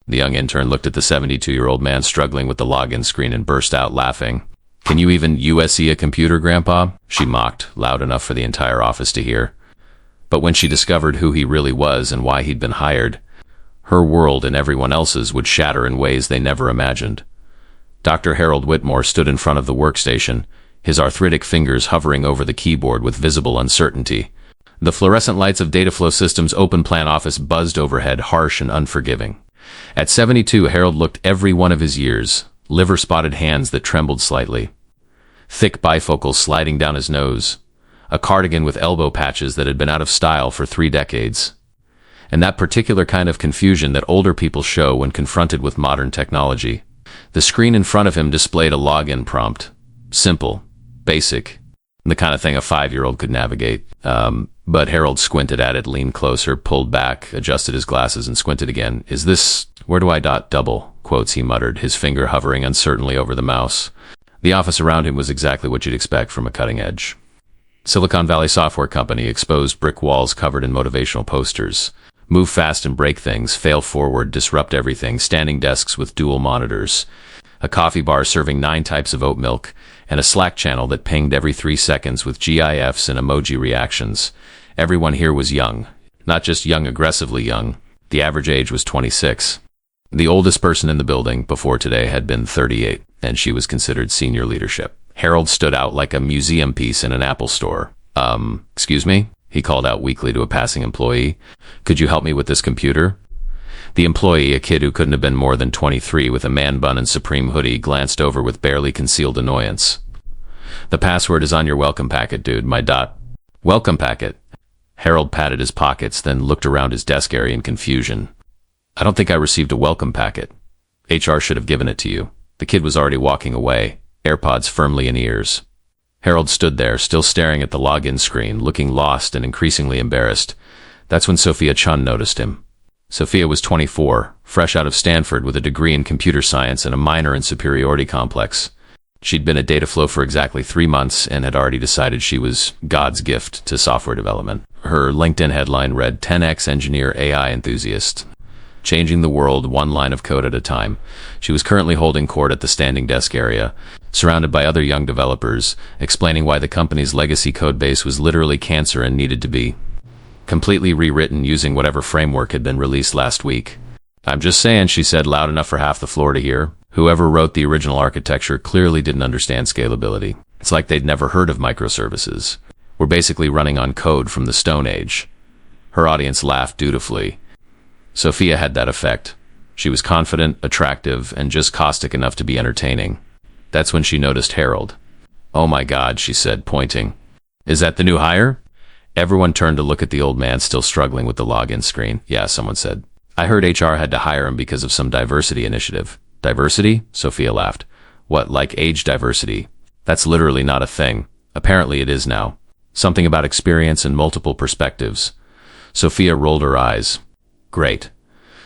The young intern looked at the 72-year-old man struggling with the login screen and burst out laughing. "Can you even USC a computer, Grandpa?" she mocked, loud enough for the entire office to hear. But when she discovered who he really was and why he'd been hired, her world and everyone else's would shatter in ways they never imagined. Dr. Harold Whitmore stood in front of the workstation, his arthritic fingers hovering over the keyboard with visible uncertainty. The fluorescent lights of Dataflow Systems' open-plan office buzzed overhead, harsh and unforgiving. At 72, Harold looked every one of his years, liver-spotted hands that trembled slightly, thick bifocals sliding down his nose, a cardigan with elbow patches that had been out of style for 3 decades, and that particular kind of confusion that older people show when confronted with modern technology. The screen in front of him displayed a login prompt. Simple, basic, the kind of thing a 5-year-old could navigate. But Harold squinted at it, leaned closer, pulled back, adjusted his glasses, and squinted again. "Is this... where do I double quotes?" he muttered, his finger hovering uncertainly over the mouse. The office around him was exactly what you'd expect from a cutting-edge Silicon Valley software company. Exposed brick walls covered in motivational posters. Move fast and break things, fail forward, disrupt everything. Standing desks with dual monitors. A coffee bar serving 9 types of oat milk, and a Slack channel that pinged every 3 seconds with GIFs and emoji reactions. Everyone here was young. Not just young, aggressively young. The average age was 26. The oldest person in the building before today had been 38, and she was considered senior leadership. Harold stood out like a museum piece in an Apple store. Excuse me?" he called out weakly to a passing employee. "Could you help me with this computer?" The employee, a kid who couldn't have been more than 23 with a man bun and Supreme hoodie, glanced over with barely concealed annoyance. "The password is on your welcome packet, dude. Welcome packet?" Harold patted his pockets, then looked around his desk area in confusion. "I don't think I received a welcome packet. HR should have given it to you." The kid was already walking away, AirPods firmly in ears. Harold stood there, still staring at the login screen, looking lost and increasingly embarrassed. That's when Sophia Chun noticed him. Sophia was 24, fresh out of Stanford with a degree in computer science and a minor in superiority complex. She'd been at Dataflow for exactly 3 months and had already decided she was God's gift to software development. Her LinkedIn headline read, "10x engineer AI enthusiast. Changing the world 1 line of code at a time." She was currently holding court at the standing desk area, surrounded by other young developers, explaining why the company's legacy code base was literally cancer and needed to be completely rewritten using whatever framework had been released last week. "I'm just saying," she said, loud enough for half the floor to hear. Whoever wrote the original architecture clearly didn't understand scalability. It's like they'd never heard of microservices. "We're basically running on code from the Stone Age." Her audience laughed dutifully. Sophia had that effect. She was confident, attractive, and just caustic enough to be entertaining. That's when she noticed Harold. "Oh my God," she said, pointing. "Is that the new hire?" Everyone turned to look at the old man still struggling with the login screen. "Yeah," someone said. "I heard HR had to hire him because of some diversity initiative." "Diversity?" Sophia laughed. "What, like age diversity?" "That's literally not a thing. Apparently it is now. Something about experience and multiple perspectives." Sophia rolled her eyes. "Great.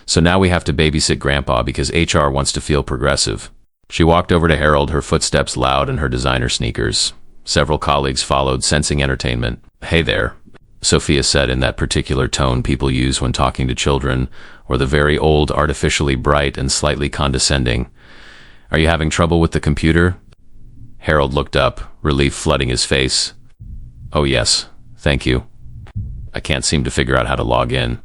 So now we have to babysit Grandpa because HR wants to feel progressive." She walked over to Harold, her footsteps loud in her designer sneakers. Several colleagues followed, sensing entertainment. "Hey there," Sophia said in that particular tone people use when talking to children, or the very old, artificially bright and slightly condescending. "Are you having trouble with the computer?" Harold looked up, relief flooding his face. "Oh yes, thank you. I can't seem to figure out how to log in."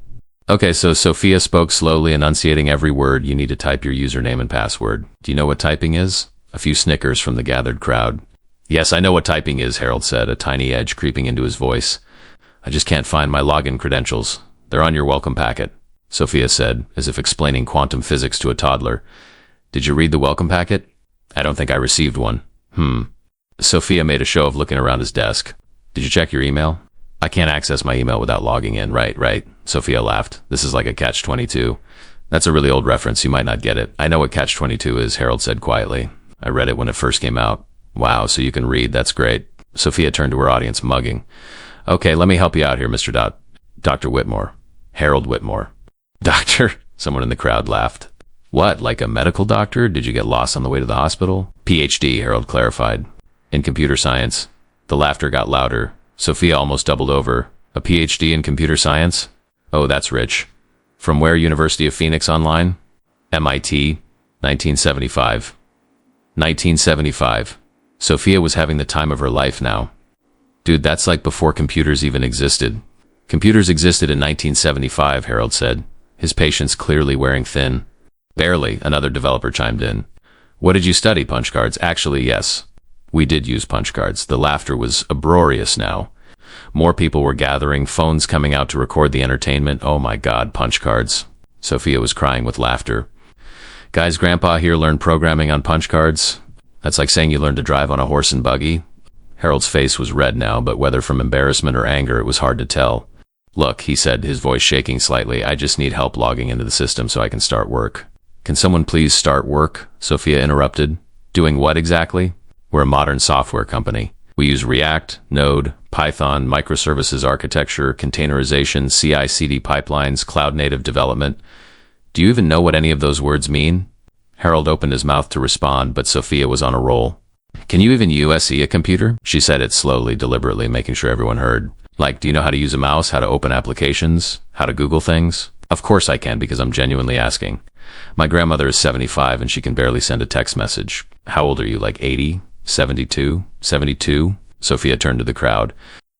"Okay," so Sophia spoke slowly, enunciating every word. "You need to type your username and password." "Do you know what typing is?" A few snickers from the gathered crowd. "Yes, I know what typing is," Harold said, a tiny edge creeping into his voice. "I just can't find my login credentials. They're on your welcome packet," Sophia said, as if explaining quantum physics to a toddler. "Did you read the welcome packet?" "I don't think I received one." Sophia made a show of looking around his desk. "Did you check your email?" "I can't access my email without logging in." Right. Sophia laughed. "This is like a catch-22. That's a really old reference. You might not get it." "I know what catch-22 is," Harold said quietly. "I read it when it first came out." "Wow, so you can read. That's great." Sophia turned to her audience, mugging. "Okay, let me help you out here, Mr. Dr. Whitmore." "Harold Whitmore." "Doctor?" Someone in the crowd laughed. "What, like a medical doctor? Did you get lost on the way to the hospital?" "PhD, Harold clarified. "In computer science." The laughter got louder. Sophia almost doubled over. "A PhD in computer science? Oh, that's rich. From where, University of Phoenix Online?" MIT, 1975. 1975. Sophia was having the time of her life now. Dude, that's like before computers even existed. Computers existed in 1975, Harold said, his patience clearly wearing thin. Barely, another developer chimed in. What did you study, punch cards? Actually, yes. We did use punch cards. The laughter was uproarious now. More people were gathering, phones coming out to record the entertainment. Oh my God, punch cards. Sophia was crying with laughter. Guys, Grandpa here learned programming on punch cards. That's like saying you learned to drive on a horse and buggy. Harold's face was red now, but whether from embarrassment or anger, it was hard to tell. Look, he said, his voice shaking slightly, I just need help logging into the system so I can start work. Can someone please start work? Sophia interrupted. Doing what exactly? We're a modern software company. We use React, Node, Python, microservices architecture, containerization, CI/CD pipelines, cloud-native development. Do you even know what any of those words mean? Harold opened his mouth to respond, but Sophia was on a roll. Can you even USE a computer? She said it slowly, deliberately, making sure everyone heard. Like, do you know how to use a mouse, how to open applications, how to Google things? Of course I can, because I'm genuinely asking. My grandmother is 75 and she can barely send a text message. How old are you, like 80? 72? 72? Sophia turned to the crowd.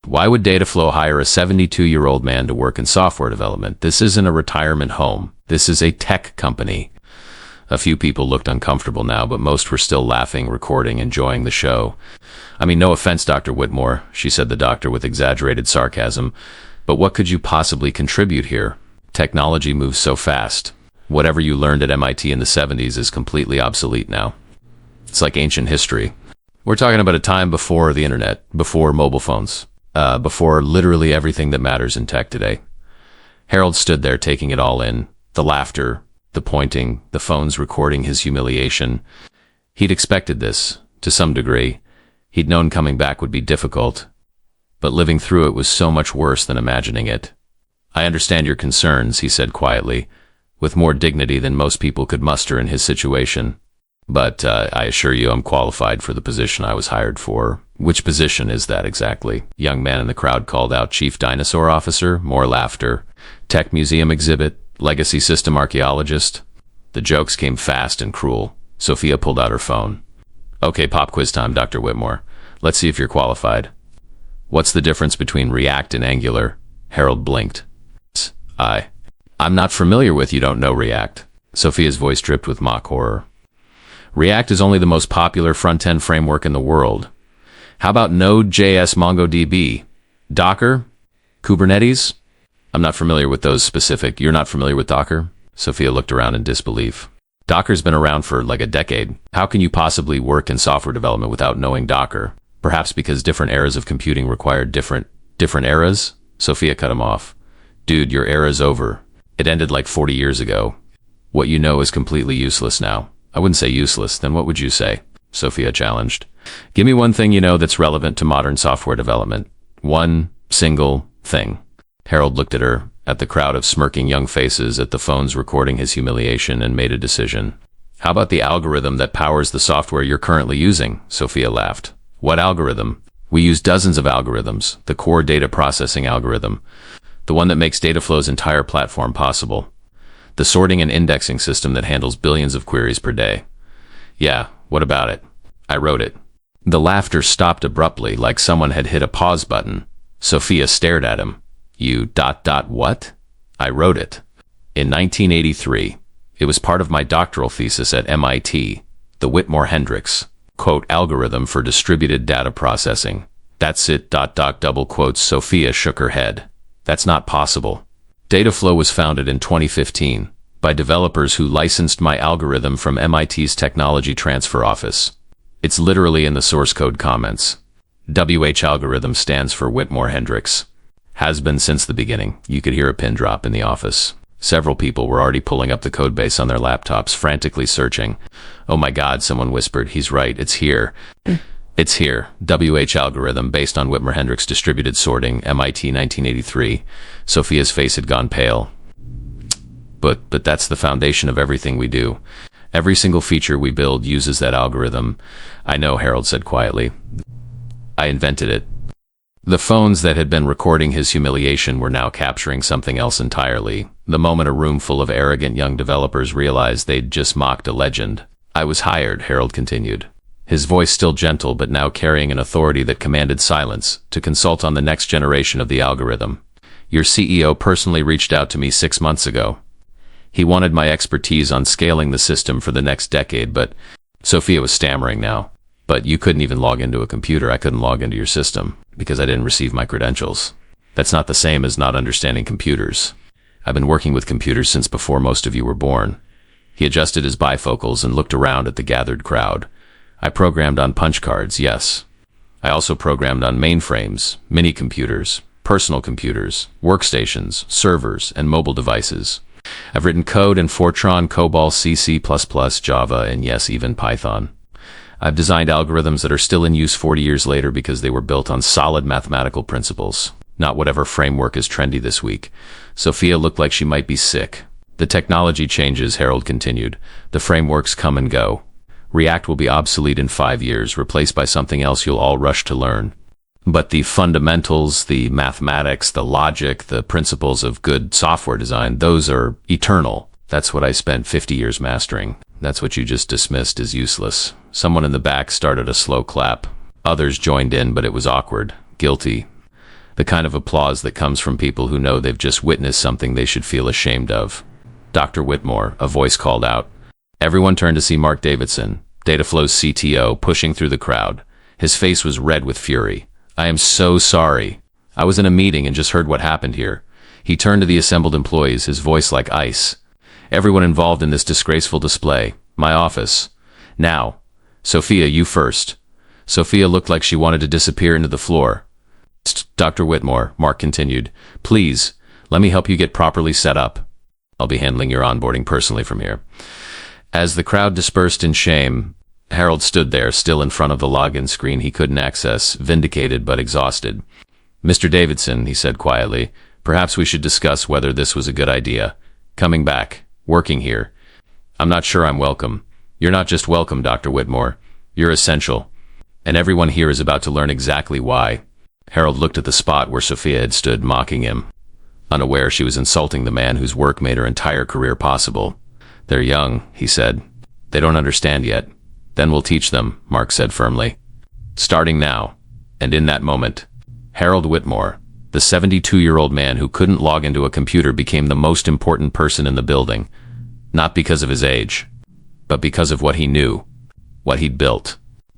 Why would Dataflow hire a 72-year-old man to work in software development? This isn't a retirement home. This is a tech company. A few people looked uncomfortable now, but most were still laughing, recording, enjoying the show. I mean, no offense, Dr. Whitmore, she said, the doctor with exaggerated sarcasm, but what could you possibly contribute here? Technology moves so fast. Whatever you learned at MIT in the 70s is completely obsolete now. It's like ancient history. We're talking about a time before the internet, before mobile phones, before literally everything that matters in tech today. Harold stood there taking it all in, the laughter, the pointing, the phones recording his humiliation. He'd expected this, to some degree. He'd known coming back would be difficult, but living through it was so much worse than imagining it. I understand your concerns, he said quietly, with more dignity than most people could muster in his situation. But I assure you I'm qualified for the position I was hired for. Which position is that exactly? Young man in the crowd called out. Chief Dinosaur Officer? More laughter. Tech Museum Exhibit? Legacy System Archaeologist? The jokes came fast and cruel. Sophia pulled out her phone. Okay, pop quiz time, Dr. Whitmore. Let's see if you're qualified. What's the difference between React and Angular? Harold blinked. I'm not familiar with you don't know React. Sophia's voice dripped with mock horror. React is only the most popular front-end framework in the world. How about Node.js, MongoDB? Docker? Kubernetes? I'm not familiar with those specific. You're not familiar with Docker? Sophia looked around in disbelief. Docker's been around for like a decade. How can you possibly work in software development without knowing Docker? Perhaps because different eras of computing required different eras? Sophia cut him off. Dude, your era's over. It ended like 40 years ago. What you know is completely useless now. I wouldn't say useless, then what would you say? Sophia challenged. Give me one thing you know that's relevant to modern software development. One single thing. Harold looked at her, at the crowd of smirking young faces, at the phones recording his humiliation, and made a decision. How about the algorithm that powers the software you're currently using? Sophia laughed. What algorithm? We use dozens of algorithms. The core data processing algorithm. The one that makes Dataflow's entire platform possible. The sorting and indexing system that handles billions of queries per day. Yeah, what about it? I wrote it. The laughter stopped abruptly, like someone had hit a pause button. Sophia stared at him. You ... what? I wrote it. In 1983. It was part of my doctoral thesis at MIT. The Whitmore-Hendricks, quote, algorithm for distributed data processing. That's it ... double quotes. Sophia shook her head. That's not possible. Dataflow was founded in 2015 by developers who licensed my algorithm from MIT's Technology Transfer Office. It's literally in the source code comments. WH algorithm stands for Whitmore-Hendricks. Has been since the beginning. You could hear a pin drop in the office. Several people were already pulling up the codebase on their laptops, frantically searching. Oh my God, someone whispered. He's right. It's here. It's here. WH algorithm based on Whitmore-Hendricks distributed sorting, MIT 1983. Sophia's face had gone pale. But that's the foundation of everything we do. Every single feature we build uses that algorithm. I know, Harold said quietly. I invented it. The phones that had been recording his humiliation were now capturing something else entirely. The moment a room full of arrogant young developers realized they'd just mocked a legend. "I was hired," Harold continued, his voice still gentle but now carrying an authority that commanded silence, "to consult on the next generation of the algorithm. Your CEO personally reached out to me 6 months ago. He wanted my expertise on scaling the system for the next decade, but..." Sophia was stammering now. "But you couldn't even log into a computer. I couldn't log into your system because I didn't receive my credentials. That's not the same as not understanding computers. I've been working with computers since before most of you were born." He adjusted his bifocals and looked around at the gathered crowd. "I programmed on punch cards, yes. I also programmed on mainframes, mini-computers, personal computers, workstations, servers, and mobile devices. I've written code in Fortran, COBOL, C++, Java, and yes, even Python. I've designed algorithms that are still in use 40 years later because they were built on solid mathematical principles, not whatever framework is trendy this week." Sophia looked like she might be sick. "The technology changes," Harold continued. "The frameworks come and go. React will be obsolete in 5 years, replaced by something else you'll all rush to learn. But the fundamentals, the mathematics, the logic, the principles of good software design, those are eternal. That's what I spent 50 years mastering. That's what you just dismissed as useless." Someone in the back started a slow clap. Others joined in, but it was awkward, guilty. The kind of applause that comes from people who know they've just witnessed something they should feel ashamed of. "Dr. Whitmore," a voice called out. Everyone turned to see Mark Davidson, Dataflow's CTO, pushing through the crowd. His face was red with fury. "I am so sorry. I was in a meeting and just heard what happened here." He turned to the assembled employees, his voice like ice. "Everyone involved in this disgraceful display. My office. Now. Sophia, you first." Sophia looked like she wanted to disappear into the floor. "Dr. Whitmore," Mark continued, "please, let me help you get properly set up. I'll be handling your onboarding personally from here." As the crowd dispersed in shame, Harold stood there, still in front of the login screen he couldn't access, vindicated but exhausted. "Mr. Davidson," he said quietly, "perhaps we should discuss whether this was a good idea. Coming back, working here. I'm not sure I'm welcome." "You're not just welcome, Dr. Whitmore. You're essential. And everyone here is about to learn exactly why." Harold looked at the spot where Sophia had stood, mocking him, unaware she was insulting the man whose work made her entire career possible. "They're young," he said. "They don't understand yet. Then we'll teach them," Mark said firmly. "Starting now." And in that moment, Harold Whitmore, the 72-year-old man who couldn't log into a computer, became the most important person in the building, not because of his age, but because of what he knew, what he'd built,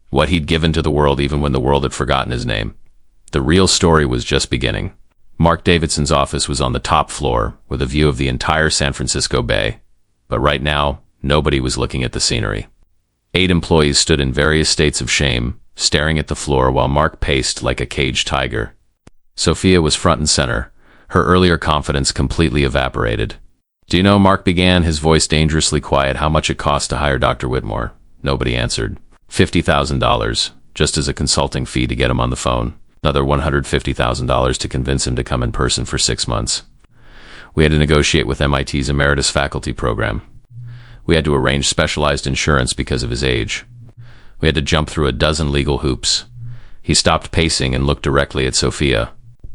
what he'd given to the world even when the world had forgotten his name. The real story was just beginning. Mark Davidson's office was on the top floor, with a view of the entire San Francisco Bay. But right now, nobody was looking at the scenery. 8 employees stood in various states of shame, staring at the floor while Mark paced like a caged tiger. Sophia was front and center. Her earlier confidence completely evaporated. "Do you know," Mark began, his voice dangerously quiet, "how much it cost to hire Dr. Whitmore?" Nobody answered. $50,000, just as a consulting fee to get him on the phone. Another $150,000 to convince him to come in person for 6 months. We had to negotiate with MIT's emeritus faculty program. We had to arrange specialized insurance because of his age. We had to jump through a dozen legal hoops. He stopped pacing and looked directly at Sophia.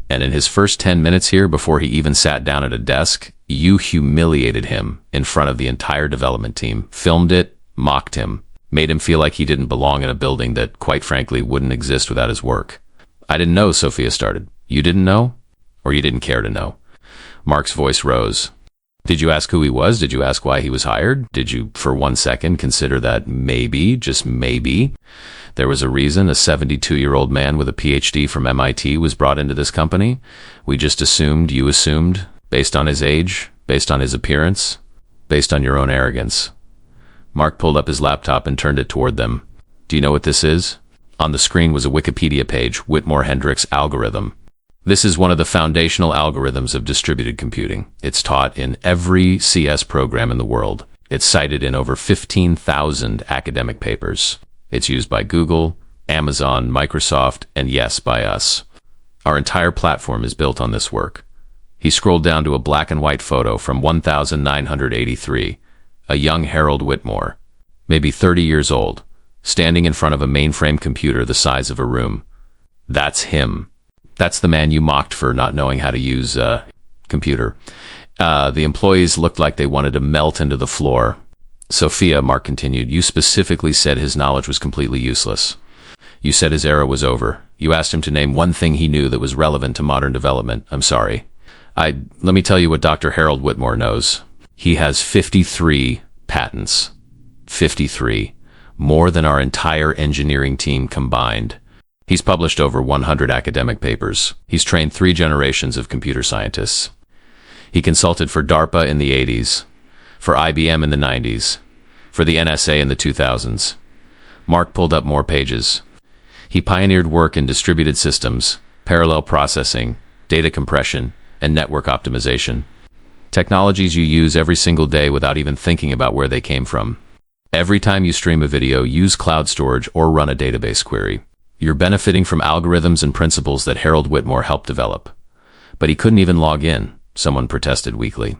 "And in his first 10 minutes here, before he even sat down at a desk, you humiliated him in front of the entire development team, filmed it, mocked him, made him feel like he didn't belong in a building that, quite frankly, wouldn't exist without his work." "I didn't know," Sophia started. "You didn't know? Or you didn't care to know?" Mark's voice rose. "Did you ask who he was? Did you ask why he was hired? Did you, for 1 second, consider that maybe, just maybe, there was a reason a 72-year-old man with a PhD from MIT was brought into this company? We just assumed, you assumed, based on his age, based on his appearance, based on your own arrogance." Mark pulled up his laptop and turned it toward them. "Do you know what this is?" On the screen was a Wikipedia page, Whitmore Hendricks algorithm. This is one of the foundational algorithms of distributed computing. It's taught in every CS program in the world. It's cited in over 15,000 academic papers. It's used by Google, Amazon, Microsoft, and yes, by us. Our entire platform is built on this work. He scrolled down to a black and white photo from 1983, a young Harold Whitmore, maybe 30 years old, standing in front of a mainframe computer the size of a room. That's him. That's the man you mocked for not knowing how to use a computer. The employees looked like they wanted to melt into the floor. Sophia, Mark continued, you specifically said his knowledge was completely useless. You said his era was over. You asked him to name one thing he knew that was relevant to modern development. I'm sorry. Let me tell you what Dr. Harold Whitmore knows. He has 53 patents. 53. More than our entire engineering team combined. He's published over 100 academic papers. He's trained 3 generations of computer scientists. He consulted for DARPA in the 80s, for IBM in the 90s, for the NSA in the 2000s. Mark pulled up more pages. He pioneered work in distributed systems, parallel processing, data compression, and network optimization. Technologies you use every single day without even thinking about where they came from. Every time you stream a video, use cloud storage or run a database query. You're benefiting from algorithms and principles that Harold Whitmore helped develop. But he couldn't even log in, someone protested weakly.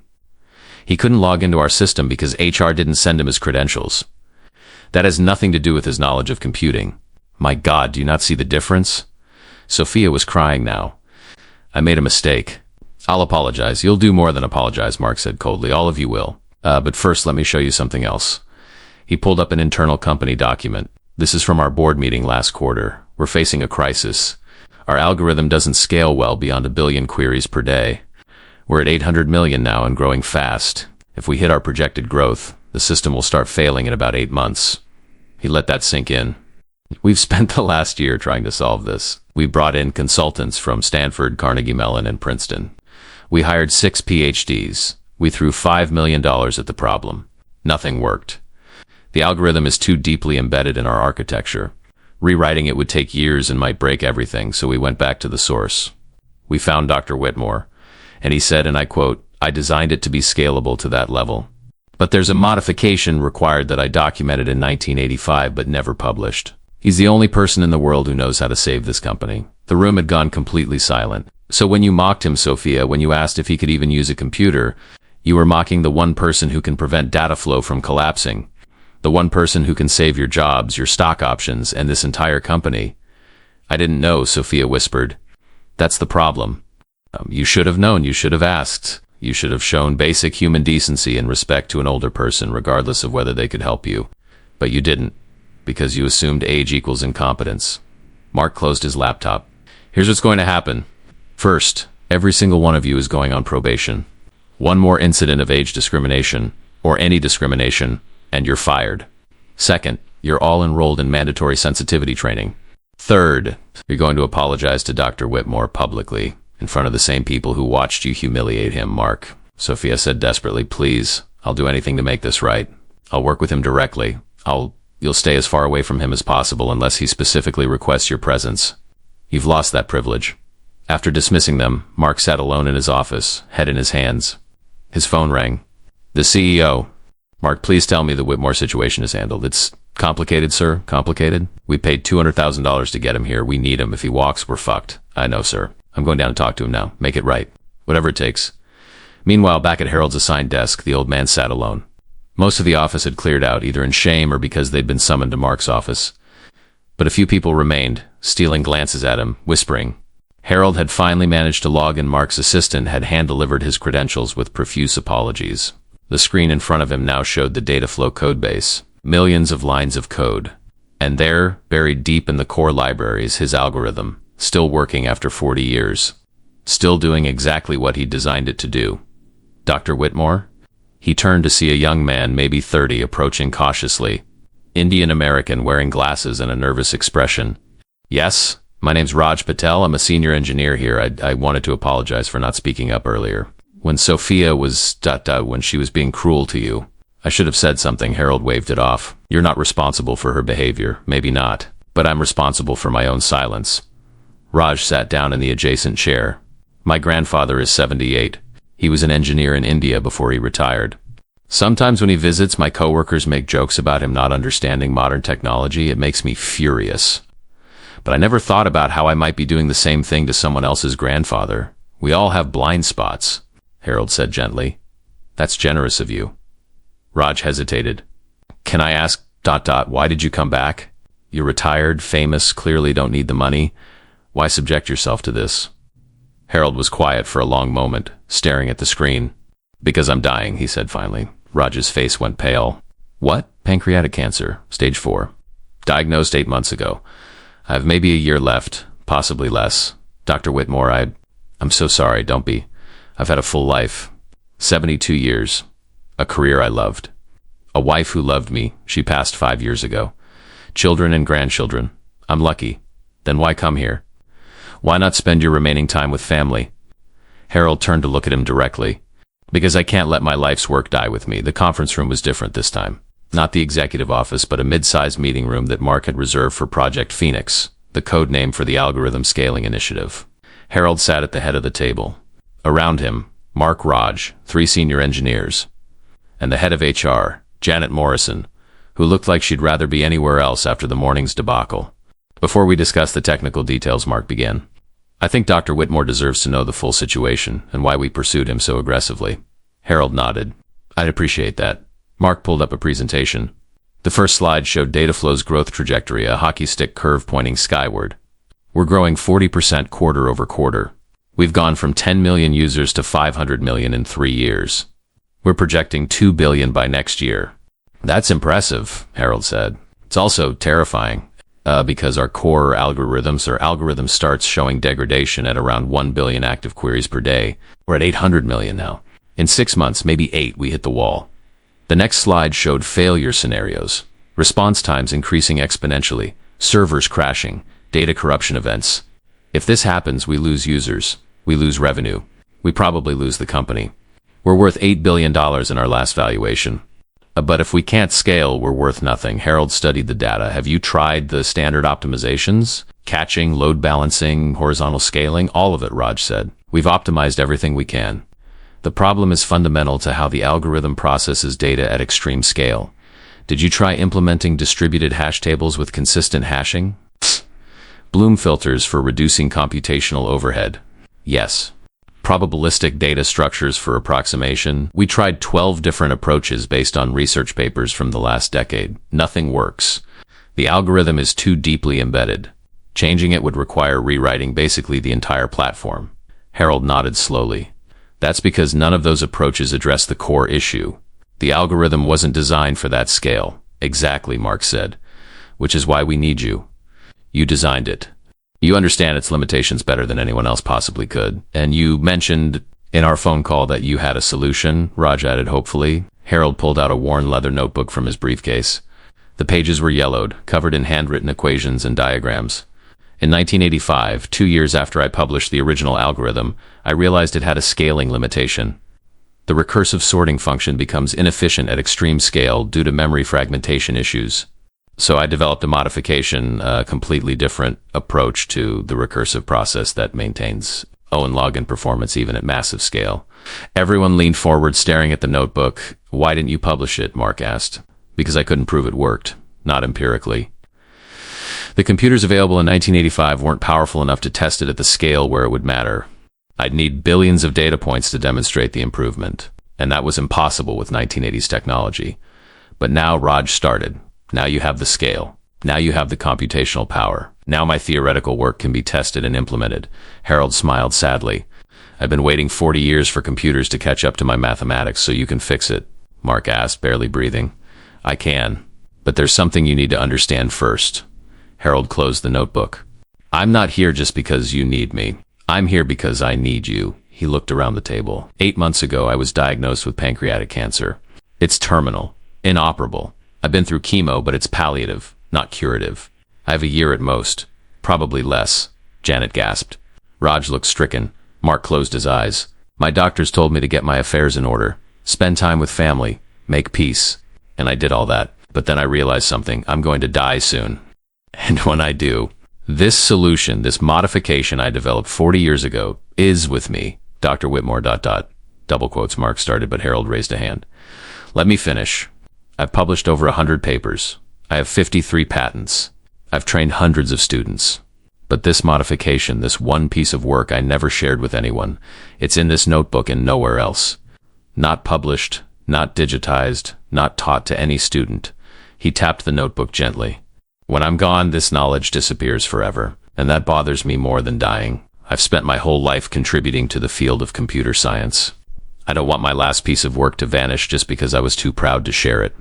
He couldn't log into our system because HR didn't send him his credentials. That has nothing to do with his knowledge of computing. My God, do you not see the difference? Sophia was crying now. I made a mistake. I'll apologize. You'll do more than apologize, Mark said coldly. All of you will. But first, let me show you something else. He pulled up an internal company document. This is from our board meeting last quarter. We're facing a crisis. Our algorithm doesn't scale well beyond 1 billion queries per day. We're at 800 million now and growing fast. If we hit our projected growth, the system will start failing in about 8 months. He let that sink in. We've spent the last year trying to solve this. We brought in consultants from Stanford, Carnegie Mellon, and Princeton. We hired 6 PhDs. We threw $5 million at the problem. Nothing worked. The algorithm is too deeply embedded in our architecture. Rewriting it would take years and might break everything, so we went back to the source. We found Dr. Whitmore, and he said, and I quote, I designed it to be scalable to that level. But there's a modification required that I documented in 1985 but never published. He's the only person in the world who knows how to save this company. The room had gone completely silent. So when you mocked him, Sophia, when you asked if he could even use a computer, you were mocking the one person who can prevent data flow from collapsing. The one person who can save your jobs, your stock options, and this entire company. I didn't know, Sophia whispered. That's the problem. You should have known, you should have asked. You should have shown basic human decency and respect to an older person, regardless of whether they could help you. But you didn't, because you assumed age equals incompetence. Mark closed his laptop. Here's what's going to happen. First, every single one of you is going on probation. One more incident of age discrimination, or any discrimination, and you're fired. Second, you're all enrolled in mandatory sensitivity training. Third, you're going to apologize to Dr. Whitmore publicly, in front of the same people who watched you humiliate him, Mark. Sophia said desperately, please, I'll do anything to make this right. I'll work with him directly. You'll stay as far away from him as possible unless he specifically requests your presence. You've lost that privilege. After dismissing them, Mark sat alone in his office, head in his hands. His phone rang. The CEO. Mark, please tell me the Whitmore situation is handled. It's complicated, sir. Complicated? We paid $200,000 to get him here. We need him. If he walks, we're fucked. I know, sir. I'm going down to talk to him now. Make it right. Whatever it takes. Meanwhile, back at Harold's assigned desk, the old man sat alone. Most of the office had cleared out, either in shame or because they'd been summoned to Mark's office. But a few people remained, stealing glances at him, whispering. Harold had finally managed to log in. Mark's assistant had hand-delivered his credentials with profuse apologies. The screen in front of him now showed the data flow codebase, millions of lines of code. And there, buried deep in the core library, is his algorithm, still working after 40 years. Still doing exactly what he designed it to do. Dr. Whitmore? He turned to see a young man, maybe 30, approaching cautiously. Indian American, wearing glasses and a nervous expression. Yes, my name's Raj Patel. I'm a senior engineer here. I wanted to apologize for not speaking up earlier. When Sophia was when she was being cruel to you. I should have said something. Harold waved it off. You're not responsible for her behavior. Maybe not. But I'm responsible for my own silence. Raj sat down in the adjacent chair. My grandfather is 78. He was an engineer in India before he retired. Sometimes when he visits, my coworkers make jokes about him not understanding modern technology. It makes me furious. But I never thought about how I might be doing the same thing to someone else's grandfather. We all have blind spots, Harold said gently. That's generous of you. Raj hesitated. Can I ask, why did you come back? You're retired, famous, clearly don't need the money. Why subject yourself to this? Harold was quiet for a long moment, staring at the screen. Because I'm dying, he said finally. Raj's face went pale. What? Pancreatic cancer, stage 4. Diagnosed 8 months ago. I have maybe a year left, possibly less. Dr. Whitmore, I'm so sorry, don't be. I've had a full life. 72 years. A career I loved. A wife who loved me. She passed 5 years ago. Children and grandchildren. I'm lucky. Then why come here? Why not spend your remaining time with family? Harold turned to look at him directly. Because I can't let my life's work die with me. The conference room was different this time. Not the executive office, but a mid-sized meeting room that Mark had reserved for Project Phoenix, the code name for the algorithm scaling initiative. Harold sat at the head of the table. Around him, Mark, Raj, 3 senior engineers, and the head of HR, Janet Morrison, who looked like she'd rather be anywhere else after the morning's debacle. Before we discuss the technical details, Mark began. I think Dr. Whitmore deserves to know the full situation and why we pursued him so aggressively. Harold nodded. I'd appreciate that. Mark pulled up a presentation. The first slide showed Dataflow's growth trajectory, a hockey stick curve pointing skyward. We're growing 40% quarter over quarter. We've gone from 10 million users to 500 million in 3 years. We're projecting 2 billion by next year. That's impressive, Harold said. It's also terrifying. Because our core algorithm starts showing degradation at around 1 billion active queries per day. We're at 800 million now. In 6 months, maybe 8, we hit the wall. The next slide showed failure scenarios. Response times increasing exponentially, servers crashing, data corruption events. If this happens, we lose users. We lose revenue. We probably lose the company. We're worth $8 billion in our last valuation. But if we can't scale, we're worth nothing. Harold studied the data. Have you tried the standard optimizations? Catching, load balancing, horizontal scaling? All of it, Raj said. We've optimized everything we can. The problem is fundamental to how the algorithm processes data at extreme scale. Did you try implementing distributed hash tables with consistent hashing? Bloom filters for reducing computational overhead? Yes. Probabilistic data structures for approximation? We tried 12 different approaches based on research papers from the last decade. Nothing works. The algorithm is too deeply embedded. Changing it would require rewriting basically the entire platform. Harold nodded slowly. That's because none of those approaches address the core issue. The algorithm wasn't designed for that scale. Exactly, Mark said. Which is why we need you. You designed it. You understand its limitations better than anyone else possibly could. And you mentioned in our phone call that you had a solution, Raj added hopefully. Harold pulled out a worn leather notebook from his briefcase. The pages were yellowed, covered in handwritten equations and diagrams. In 1985, 2 years after I published the original algorithm, I realized it had a scaling limitation. The recursive sorting function becomes inefficient at extreme scale due to memory fragmentation issues. So I developed a modification, a completely different approach to the recursive process that maintains O and log in performance even at massive scale. Everyone leaned forward, staring at the notebook. Why didn't you publish it? Mark asked. Because I couldn't prove it worked, not empirically. The computers available in 1985 weren't powerful enough to test it at the scale where it would matter. I'd need billions of data points to demonstrate the improvement, and that was impossible with 1980s technology. But now Raj started. Now you have the scale. Now you have the computational power. Now my theoretical work can be tested and implemented. Harold smiled sadly. I've been waiting 40 years for computers to catch up to my mathematics so you can fix it, Mark asked, barely breathing. I can, but there's something you need to understand first. Harold closed the notebook. I'm not here just because you need me. I'm here because I need you. He looked around the table. 8 months ago, I was diagnosed with pancreatic cancer. It's terminal, inoperable. I've been through chemo, but it's palliative, not curative. I have a year at most, probably less, Janet gasped. Raj looked stricken. Mark closed his eyes. My doctors told me to get my affairs in order, spend time with family, make peace. And I did all that. But then I realized something. I'm going to die soon. And when I do, this solution, this modification I developed 40 years ago, is with me. Dr. Whitmore, ... Double quotes Mark started, but Harold raised a hand. Let me finish. I've published over 100 papers. I have 53 patents. I've trained hundreds of students. But this modification, this one piece of work I never shared with anyone, it's in this notebook and nowhere else. Not published, not digitized, not taught to any student. He tapped the notebook gently. When I'm gone, this knowledge disappears forever. And that bothers me more than dying. I've spent my whole life contributing to the field of computer science. I don't want my last piece of work to vanish just because I was too proud to share it.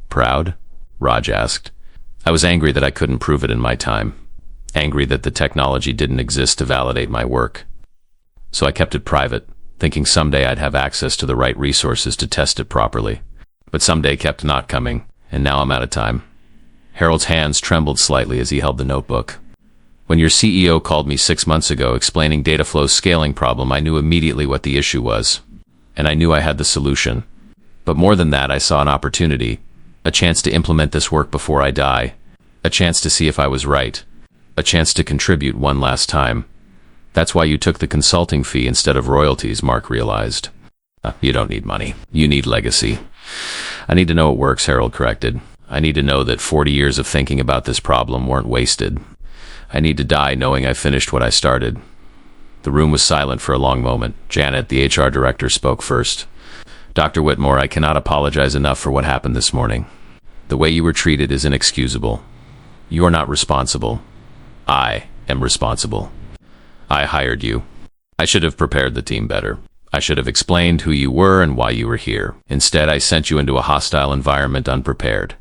Proud? Raj asked. I was angry that I couldn't prove it in my time. Angry that the technology didn't exist to validate my work. So I kept it private, thinking someday I'd have access to the right resources to test it properly. But someday kept not coming, and now I'm out of time. Harold's hands trembled slightly as he held the notebook. When your CEO called me 6 months ago explaining Dataflow's scaling problem, I knew immediately what the issue was. And I knew I had the solution. But more than that, I saw an opportunity, a chance to implement this work before I die, a chance to see if I was right, a chance to contribute one last time. That's why you took the consulting fee instead of royalties, Mark realized. You don't need money. You need legacy. I need to know it works, Harold corrected. I need to know that 40 years of thinking about this problem weren't wasted. I need to die knowing I finished what I started. The room was silent for a long moment. Janet, the HR director, spoke first. Dr. Whitmore, I cannot apologize enough for what happened this morning. The way you were treated is inexcusable. You are not responsible. I am responsible. I hired you. I should have prepared the team better. I should have explained who you were and why you were here. Instead, I sent you into a hostile environment unprepared.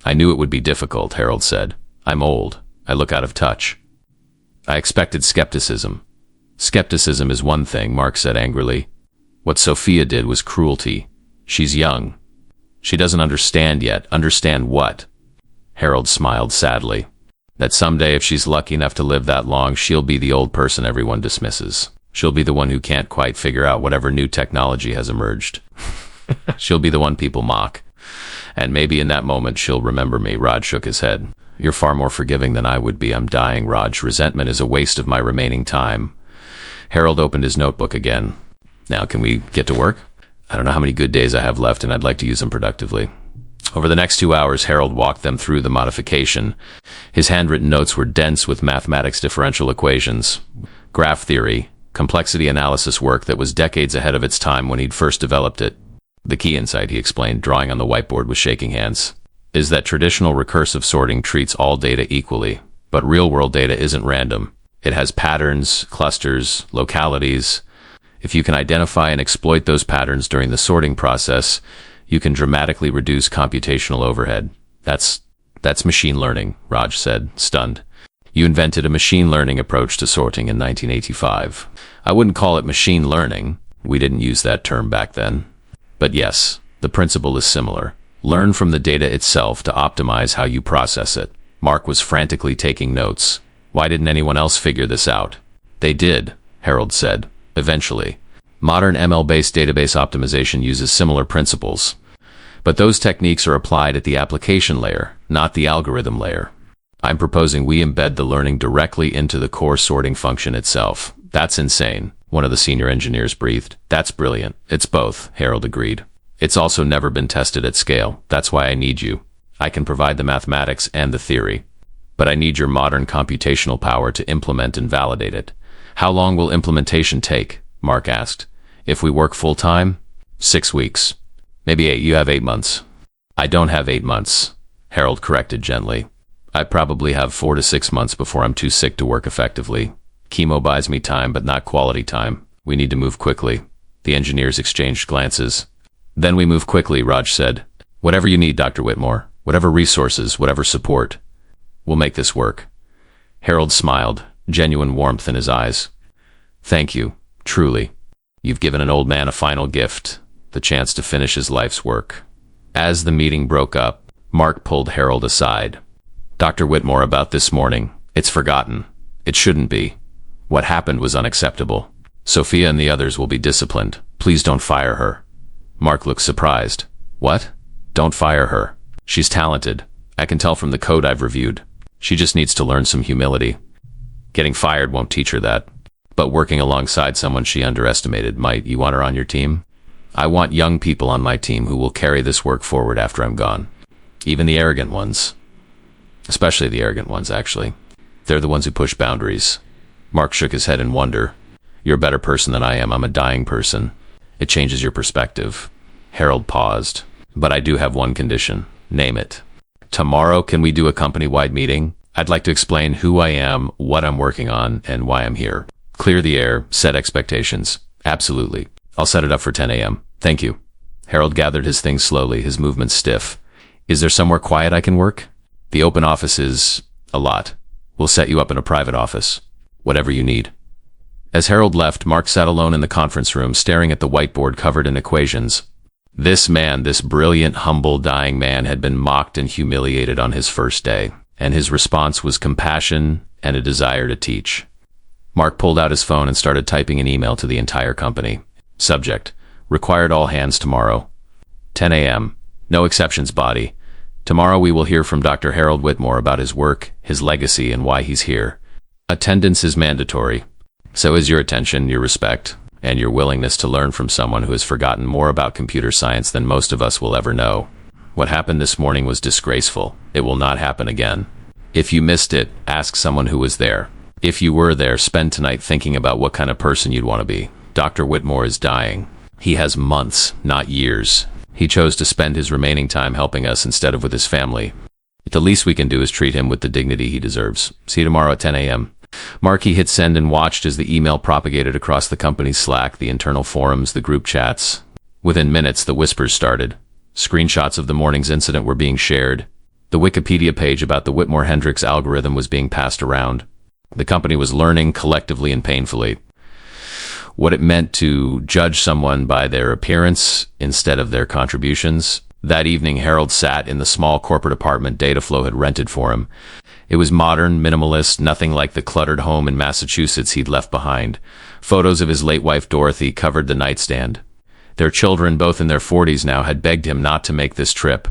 I knew it would be difficult, Harold said. I'm old. I look out of touch. I expected skepticism. Skepticism is one thing, Mark said angrily. What Sophia did was cruelty. She's young. She doesn't understand yet. Understand what? Harold smiled sadly. That someday, if she's lucky enough to live that long, she'll be the old person everyone dismisses. She'll be the one who can't quite figure out whatever new technology has emerged. She'll be the one people mock. And maybe in that moment she'll remember me. Raj shook his head. You're far more forgiving than I would be. I'm dying, Raj. Resentment is a waste of my remaining time. Harold opened his notebook again. Now can we get to work? I don't know how many good days I have left, and I'd like to use them productively. Over the next 2 hours, Harold walked them through the modification. His handwritten notes were dense with mathematics differential equations, graph theory, complexity analysis work that was decades ahead of its time when he'd first developed it. The key insight, he explained, drawing on the whiteboard with shaking hands, is that traditional recursive sorting treats all data equally, but real-world data isn't random. It has patterns, clusters, localities. If you can identify and exploit those patterns during the sorting process, you can dramatically reduce computational overhead. That's machine learning, Raj said, stunned. You invented a machine learning approach to sorting in 1985. I wouldn't call it machine learning. We didn't use that term back then. But yes, the principle is similar. Learn from the data itself to optimize how you process it. Mark was frantically taking notes. Why didn't anyone else figure this out? They did, Harold said, eventually. Modern ML-based database optimization uses similar principles. But those techniques are applied at the application layer, not the algorithm layer. I'm proposing we embed the learning directly into the core sorting function itself. That's insane, one of the senior engineers breathed. That's brilliant. It's both, Harold agreed. It's also never been tested at scale. That's why I need you. I can provide the mathematics and the theory, but I need your modern computational power to implement and validate it. How long will implementation take? Mark asked. If we work full-time? 6 weeks. Maybe 8. You have 8 months. I don't have 8 months, Harold corrected gently. I probably have 4 to 6 months before I'm too sick to work effectively. Chemo buys me time, but not quality time. We need to move quickly. The engineers exchanged glances. Then we move quickly, Raj said. Whatever you need, Dr. Whitmore. Whatever resources, whatever support. We'll make this work. Harold smiled, genuine warmth in his eyes. Thank you, truly. You've given an old man a final gift, the chance to finish his life's work. As the meeting broke up, Mark pulled Harold aside. Dr. Whitmore, about this morning. It's forgotten. It shouldn't be. What happened was unacceptable. Sophia and the others will be disciplined. Please don't fire her. Mark looked surprised. What? Don't fire her. She's talented. I can tell from the code I've reviewed. She just needs to learn some humility. Getting fired won't teach her that. But working alongside someone she underestimated might. You want her on your team? I want young people on my team who will carry this work forward after I'm gone. Even the arrogant ones. Especially the arrogant ones, actually. They're the ones who push boundaries. Mark shook his head in wonder. You're a better person than I am. I'm a dying person. It changes your perspective. Harold paused. But I do have one condition. Name it. Tomorrow, can we do a company-wide meeting? I'd like to explain who I am, what I'm working on, and why I'm here. Clear the air, set expectations. Absolutely. I'll set it up for 10 a.m. Thank you. Harold gathered his things slowly, his movements stiff. Is there somewhere quiet I can work? The open office is a lot. We'll set you up in a private office. Whatever you need. As Harold left, Mark sat alone in the conference room, staring at the whiteboard covered in equations. This man, this brilliant, humble, dying man, had been mocked and humiliated on his first day, and his response was compassion and a desire to teach. Mark pulled out his phone and started typing an email to the entire company. Subject: required all hands tomorrow. 10 a.m. No exceptions, body. Tomorrow we will hear from Dr. Harold Whitmore about his work, his legacy, and why he's here. Attendance is mandatory. So is your attention, your respect, and your willingness to learn from someone who has forgotten more about computer science than most of us will ever know. What happened this morning was disgraceful. It will not happen again. If you missed it, ask someone who was there. If you were there, spend tonight thinking about what kind of person you'd want to be. Dr. Whitmore is dying. He has months, not years. He chose to spend his remaining time helping us instead of with his family. The least we can do is treat him with the dignity he deserves. See you tomorrow at 10 a.m. Markey hit send and watched as the email propagated across the company's Slack, the internal forums, the group chats. Within minutes, the whispers started. Screenshots of the morning's incident were being shared. The Wikipedia page about the Whitmore-Hendricks algorithm was being passed around. The company was learning collectively and painfully what it meant to judge someone by their appearance instead of their contributions. That evening, Harold sat in the small corporate apartment Dataflow had rented for him. It was modern, minimalist, nothing like the cluttered home in Massachusetts he'd left behind. Photos of his late wife Dorothy covered the nightstand. Their children, both in their 40s now, had begged him not to make this trip.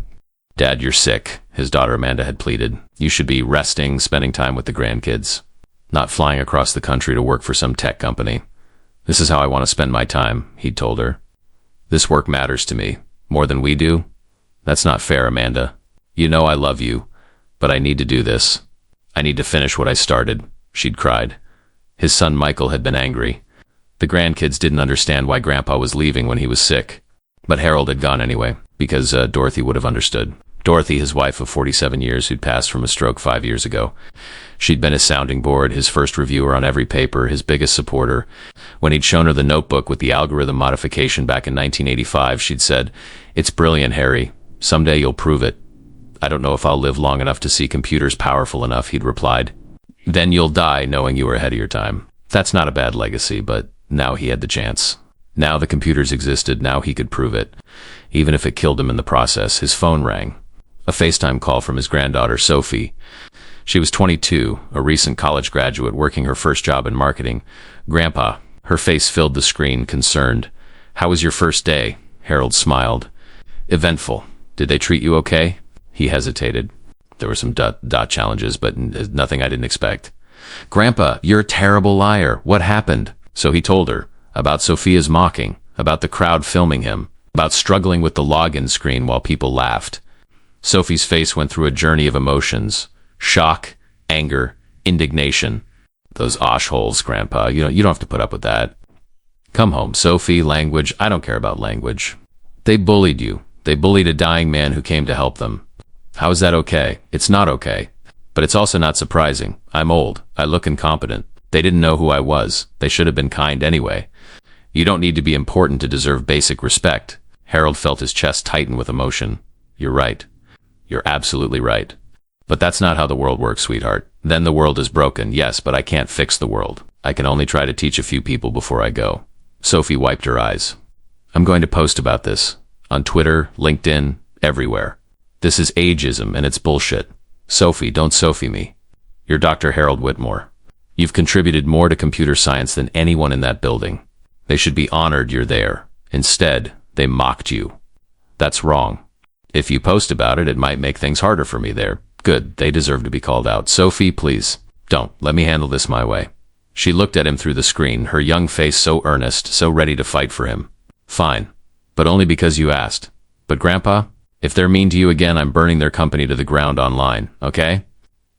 "Dad, you're sick," his daughter Amanda had pleaded. "You should be resting, spending time with the grandkids, not flying across the country to work for some tech company. This is how I want to spend my time," he'd told her. "This work matters to me, more than we do. That's not fair, Amanda. You know I love you, but I need to do this. I need to finish what I started," she'd cried. His son Michael had been angry. The grandkids didn't understand why Grandpa was leaving when he was sick. But Harold had gone anyway, because Dorothy would have understood. Dorothy, his wife of 47 years, who'd passed from a stroke 5 years ago. She'd been his sounding board, his first reviewer on every paper, his biggest supporter. When he'd shown her the notebook with the algorithm modification back in 1985, she'd said, "It's brilliant, Harry. Someday you'll prove it." "I don't know if I'll live long enough to see computers powerful enough," he'd replied. "Then you'll die knowing you were ahead of your time." That's not a bad legacy, but now he had the chance. Now the computers existed, now he could prove it. Even if it killed him in the process. His phone rang. A FaceTime call from his granddaughter, Sophie. She was 22, a recent college graduate working her first job in marketing. "Grandpa," her face filled the screen, concerned. "How was your first day?" Harold smiled. "Eventful. Did they treat you okay?" He hesitated. There were some dot challenges, but nothing I didn't expect. "Grandpa, you're a terrible liar. What happened?" So he told her about Sophia's mocking, about the crowd filming him, about struggling with the login screen while people laughed. Sophie's face went through a journey of emotions. Shock, anger, indignation. "Those osh-holes, Grandpa. You don't have to put up with that." "Come home, Sophie. Language. I don't care about language. They bullied you. They bullied a dying man who came to help them. How is that okay? It's not okay. But it's also not surprising. I'm old. I look incompetent. They didn't know who I was. They should have been kind anyway. You don't need to be important to deserve basic respect." Harold felt his chest tighten with emotion. "You're right. You're absolutely right. But that's not how the world works, sweetheart. Then the world is broken, yes, but I can't fix the world. I can only try to teach a few people before I go." Sophie wiped her eyes. "I'm going to post about this. On Twitter, LinkedIn, everywhere. This is ageism and it's bullshit. Sophie, don't Sophie me. You're Dr. Harold Whitmore. You've contributed more to computer science than anyone in that building. They should be honored you're there. Instead, they mocked you. That's wrong. If you post about it, it might make things harder for me there. Good, they deserve to be called out. Sophie, please, don't. Let me handle this my way." She looked at him through the screen, her young face so earnest, so ready to fight for him. "Fine, but only because you asked. But Grandpa, if they're mean to you again, I'm burning their company to the ground online, okay?"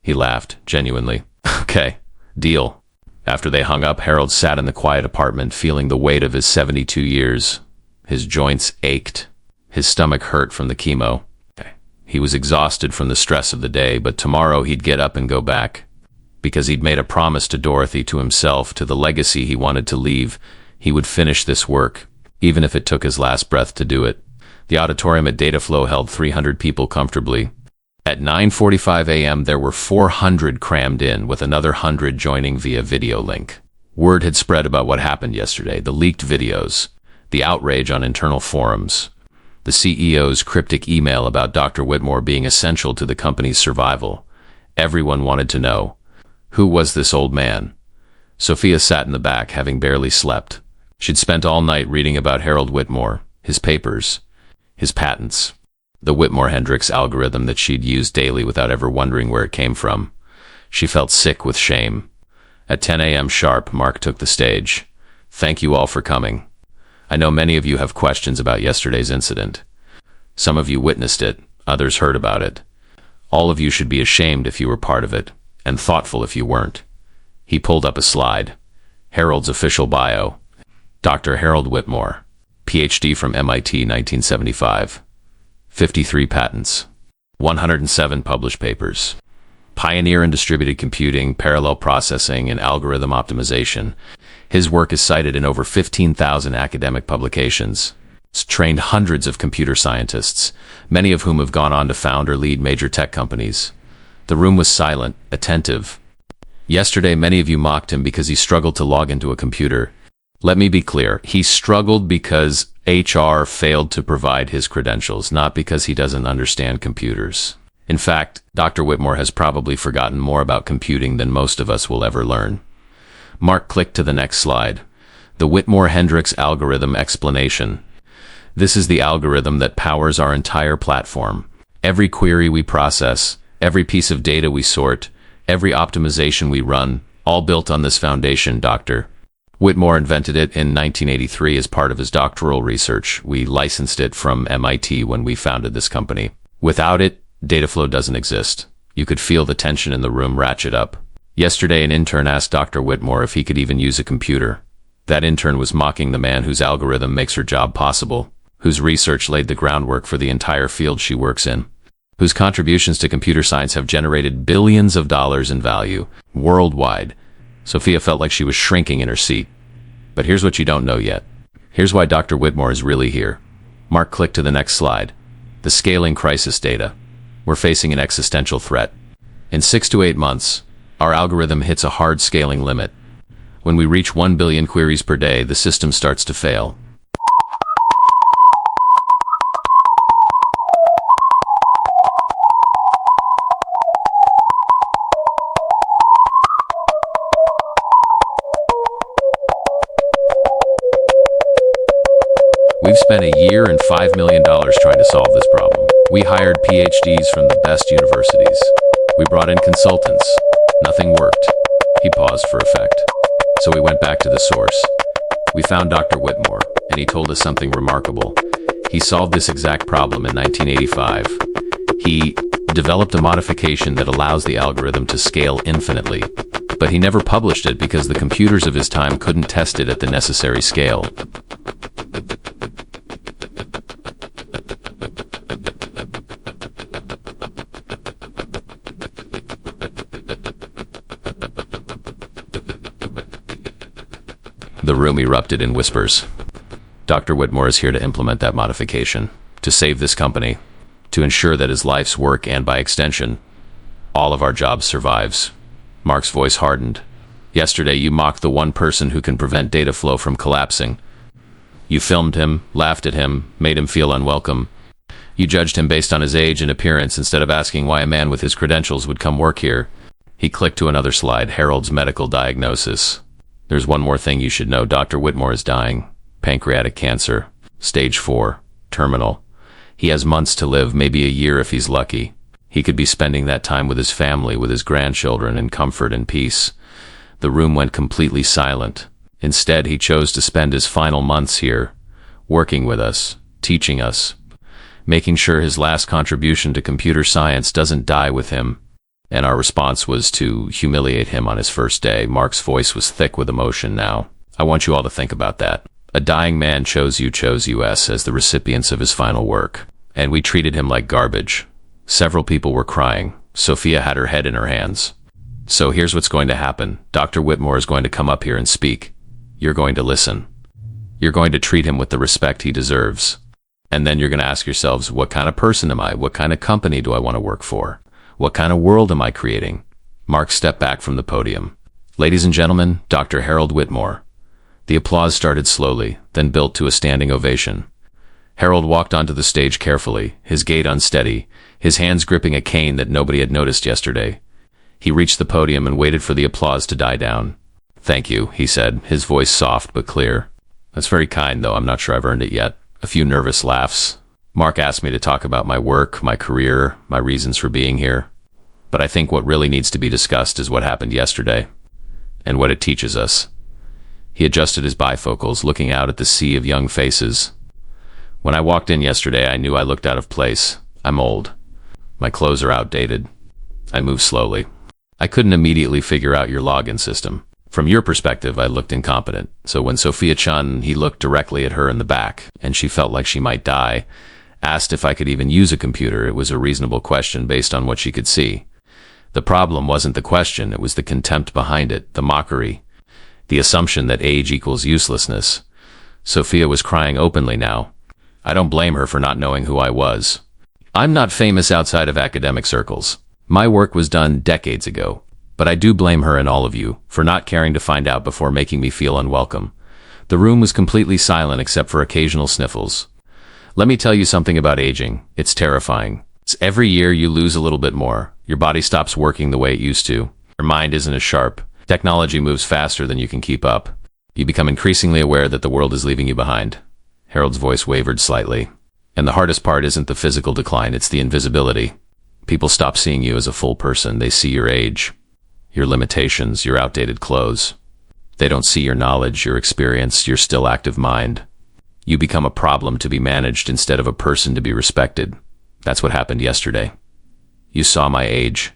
He laughed, genuinely. "Okay, deal." After they hung up, Harold sat in the quiet apartment, feeling the weight of his 72 years. His joints ached. His stomach hurt from the chemo. Okay, He was exhausted from the stress of the day, but tomorrow he'd get up and go back. Because he'd made a promise to Dorothy, to himself, to the legacy he wanted to leave. He would finish this work, even if it took his last breath to do it. The auditorium at Dataflow held 300 people comfortably. At 9:45 a.m. there were 400 crammed in, with another 100 joining via video link. Word had spread about what happened yesterday, the leaked videos, the outrage on internal forums, the CEO's cryptic email about Dr. Whitmore being essential to the company's survival. Everyone wanted to know, who was this old man? Sophia sat in the back, having barely slept. She'd spent all night reading about Harold Whitmore, his papers, his patents, the Whitmore-Hendricks algorithm that she'd used daily without ever wondering where it came from. She felt sick with shame. At 10 a.m. sharp, Mark took the stage. Thank you all for coming. I know many of you have questions about yesterday's incident. Some of you witnessed it, others heard about it. All of you should be ashamed if you were part of it, and thoughtful if you weren't. He pulled up a slide. Harold's official bio. Dr. Harold Whitmore, Ph.D. from MIT 1975. 53 patents. 107 published papers. Pioneer in distributed computing, parallel processing, and algorithm optimization. His work is cited in over 15,000 academic publications. He's trained hundreds of computer scientists, many of whom have gone on to found or lead major tech companies. The room was silent, attentive. Yesterday, many of you mocked him because he struggled to log into a computer. Let me be clear, he struggled because HR failed to provide his credentials, not because he doesn't understand computers. In fact, Dr. Whitmore has probably forgotten more about computing than most of us will ever learn. Mark clicked to the next slide. The Whitmore-Hendricks algorithm explanation. This is the algorithm that powers our entire platform. Every query we process, every piece of data we sort, every optimization we run, all built on this foundation, Dr. Whitmore invented it in 1983 as part of his doctoral research. We licensed it from MIT when we founded this company. Without it, Dataflow doesn't exist. You could feel the tension in the room ratchet up. Yesterday, an intern asked Dr. Whitmore if he could even use a computer. That intern was mocking the man whose algorithm makes her job possible, whose research laid the groundwork for the entire field she works in, whose contributions to computer science have generated billions of dollars in value worldwide. Sophia felt like she was shrinking in her seat. But here's what you don't know yet. Here's why Dr. Whitmore is really here. Mark clicked to the next slide. The scaling crisis data. We're facing an existential threat. In 6 to 8 months, our algorithm hits a hard scaling limit. When we reach 1 billion queries per day, the system starts to fail. We've spent a year and $5 million trying to solve this problem. We hired PhDs from the best universities. We brought in consultants. Nothing worked. He paused for effect. So we went back to the source. We found Dr. Whitmore, and he told us something remarkable. He solved this exact problem in 1985. He developed a modification that allows the algorithm to scale infinitely. But he never published it because the computers of his time couldn't test it at the necessary scale. The room erupted in whispers. Dr. Whitmore is here to implement that modification, to save this company, to ensure that his life's work and, by extension, all of our jobs survives. Mark's voice hardened. Yesterday, you mocked the one person who can prevent data flow from collapsing. You filmed him, laughed at him, made him feel unwelcome. You judged him based on his age and appearance instead of asking why a man with his credentials would come work here. He clicked to another slide, Harold's medical diagnosis. There's one more thing you should know. Dr. Whitmore is dying. Pancreatic cancer. Stage 4. Terminal. He has months to live, maybe a year if he's lucky. He could be spending that time with his family, with his grandchildren, in comfort and peace. The room went completely silent. Instead, he chose to spend his final months here, working with us, teaching us, making sure his last contribution to computer science doesn't die with him. And our response was to humiliate him on his first day. Mark's voice was thick with emotion now. I want you all to think about that. A dying man chose us as the recipients of his final work. And we treated him like garbage. Several people were crying. Sophia had her head in her hands. So here's what's going to happen. Dr. Whitmore is going to come up here and speak. You're going to listen. You're going to treat him with the respect he deserves. And then you're going to ask yourselves, what kind of person am I? What kind of company do I want to work for? What kind of world am I creating? Mark stepped back from the podium. Ladies and gentlemen, Dr. Harold Whitmore. The applause started slowly, then built to a standing ovation. Harold walked onto the stage carefully, his gait unsteady, his hands gripping a cane that nobody had noticed yesterday. He reached the podium and waited for the applause to die down. Thank you, he said, his voice soft but clear. That's very kind, though I'm not sure I've earned it yet. A few nervous laughs. Mark asked me to talk about my work, my career, my reasons for being here. But I think what really needs to be discussed is what happened yesterday, and what it teaches us. He adjusted his bifocals, looking out at the sea of young faces. When I walked in yesterday, I knew I looked out of place. I'm old. My clothes are outdated. I move slowly. I couldn't immediately figure out your login system. From your perspective, I looked incompetent. So when Sophia Chun, he looked directly at her in the back, and she felt like she might die, asked if I could even use a computer. It was a reasonable question based on what she could see. The problem wasn't the question, it was the contempt behind it, the mockery, the assumption that age equals uselessness. Sophia was crying openly now. I don't blame her for not knowing who I was. I'm not famous outside of academic circles. My work was done decades ago. But I do blame her and all of you for not caring to find out before making me feel unwelcome. The room was completely silent except for occasional sniffles. Let me tell you something about aging. It's terrifying. Every year you lose a little bit more. Your body stops working the way it used to. Your mind isn't as sharp. Technology moves faster than you can keep up. You become increasingly aware that the world is leaving you behind. Harold's voice wavered slightly. And the hardest part isn't the physical decline, it's the invisibility. People stop seeing you as a full person. They see your age, your limitations, your outdated clothes. They don't see your knowledge, your experience, your still active mind. You become a problem to be managed instead of a person to be respected. That's what happened yesterday. You saw my age.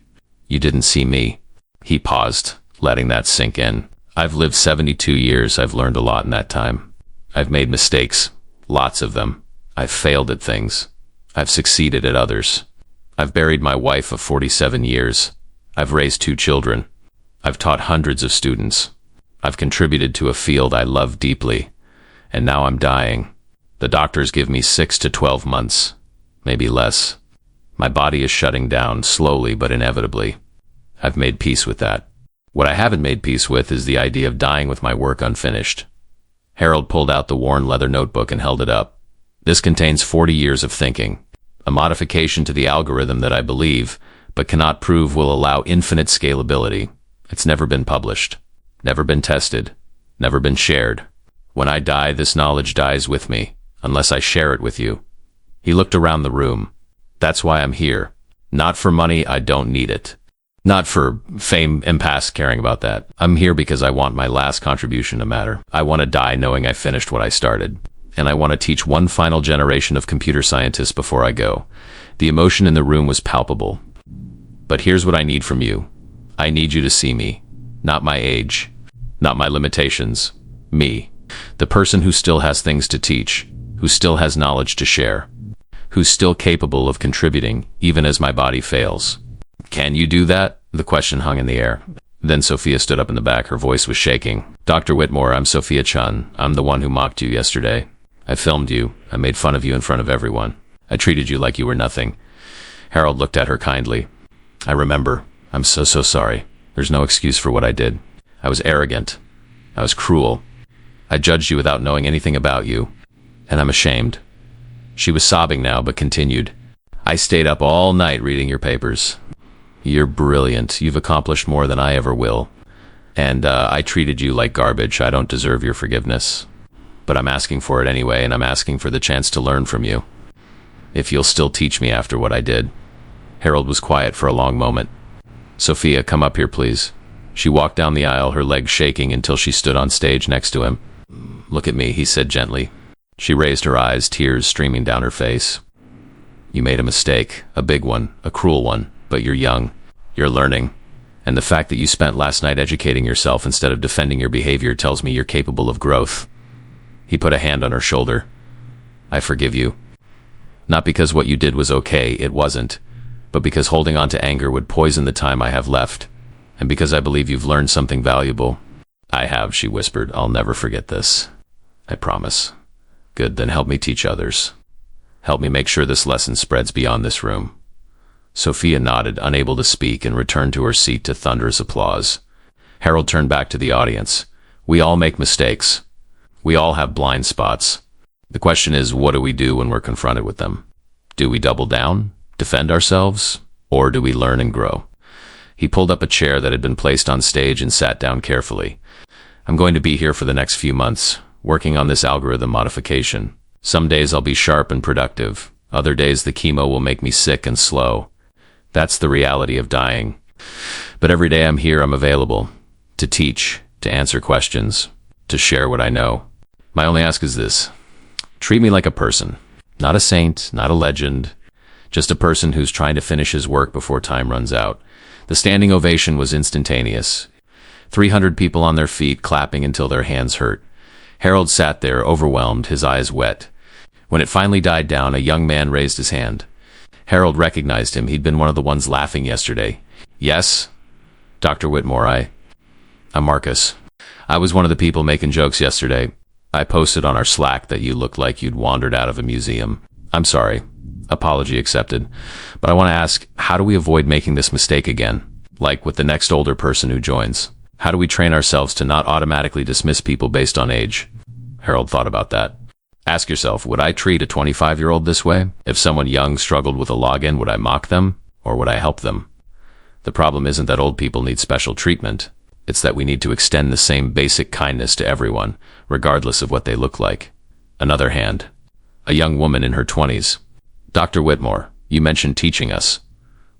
You didn't see me. He paused, letting that sink in. I've lived 72 years. I've learned a lot in that time. I've made mistakes, lots of them. I've failed at things. I've succeeded at others. I've buried my wife of 47 years. I've raised 2 children. I've taught hundreds of students. I've contributed to a field I love deeply. And now I'm dying. The doctors give me 6 to 12 months, maybe less. My body is shutting down, slowly but inevitably. I've made peace with that. What I haven't made peace with is the idea of dying with my work unfinished. Harold pulled out the worn leather notebook and held it up. This contains 40 years of thinking, a modification to the algorithm that I believe, but cannot prove will allow infinite scalability. It's never been published, never been tested, never been shared. When I die, this knowledge dies with me, unless I share it with you. He looked around the room. That's why I'm here. Not for money, I don't need it. Not for fame, impasse, caring about that. I'm here because I want my last contribution to matter. I want to die knowing I finished what I started. And I want to teach one final generation of computer scientists before I go. The emotion in the room was palpable. But here's what I need from you. I need you to see me. Not my age. Not my limitations. Me. The person who still has things to teach. Who still has knowledge to share. Who's still capable of contributing, even as my body fails. Can you do that? The question hung in the air. Then Sophia stood up in the back. Her voice was shaking. Dr. Whitmore, I'm Sophia Chun. I'm the one who mocked you yesterday. I filmed you. I made fun of you in front of everyone. I treated you like you were nothing. Harold looked at her kindly. I remember. I'm so sorry. There's no excuse for what I did. I was arrogant. I was cruel. I judged you without knowing anything about you. And I'm ashamed. She was sobbing now, but continued. I stayed up all night reading your papers. You're brilliant. You've accomplished more than I ever will. And I treated you like garbage. I don't deserve your forgiveness. But I'm asking for it anyway, and I'm asking for the chance to learn from you. If you'll still teach me after what I did. Harold was quiet for a long moment. Sophia, come up here, please. She walked down the aisle, her legs shaking until she stood on stage next to him. Look at me, he said gently. She raised her eyes, tears streaming down her face. You made a mistake, a big one, a cruel one, but you're young. You're learning. And the fact that you spent last night educating yourself instead of defending your behavior tells me you're capable of growth. He put a hand on her shoulder. I forgive you. Not because what you did was okay, it wasn't. but because holding on to anger would poison the time I have left, and because I believe you've learned something valuable. I have, she whispered. I'll never forget this. I promise. Good, then help me teach others. Help me make sure this lesson spreads beyond this room. Sophia nodded, unable to speak, and returned to her seat to thunderous applause. Harold turned back to the audience. We all make mistakes. We all have blind spots. The question is, what do we do when we're confronted with them? Do we double down, defend ourselves, or do we learn and grow? He pulled up a chair that had been placed on stage and sat down carefully. I'm going to be here for the next few months, working on this algorithm modification. Some days I'll be sharp and productive. Other days the chemo will make me sick and slow. That's the reality of dying. But every day I'm here, I'm available to teach, to answer questions, to share what I know. My only ask is this. Treat me like a person. Not a saint, not a legend. Just a person who's trying to finish his work before time runs out. The standing ovation was instantaneous. 300 people on their feet, clapping until their hands hurt. Harold sat there, overwhelmed, his eyes wet. When it finally died down, a young man raised his hand. Harold recognized him. He'd been one of the ones laughing yesterday. Yes, Dr. Whitmore, I'm Marcus. I was one of the people making jokes yesterday. I posted on our Slack that you looked like you'd wandered out of a museum. I'm sorry. Apology accepted. But I want to ask, how do we avoid making this mistake again? Like with the next older person who joins. How do we train ourselves to not automatically dismiss people based on age? Harold thought about that. Ask yourself, would I treat a 25-year-old this way? If someone young struggled with a login, would I mock them? Or would I help them? The problem isn't that old people need special treatment. It's that we need to extend the same basic kindness to everyone, regardless of what they look like. Another hand. A young woman in her 20s. Dr. Whitmore, you mentioned teaching us.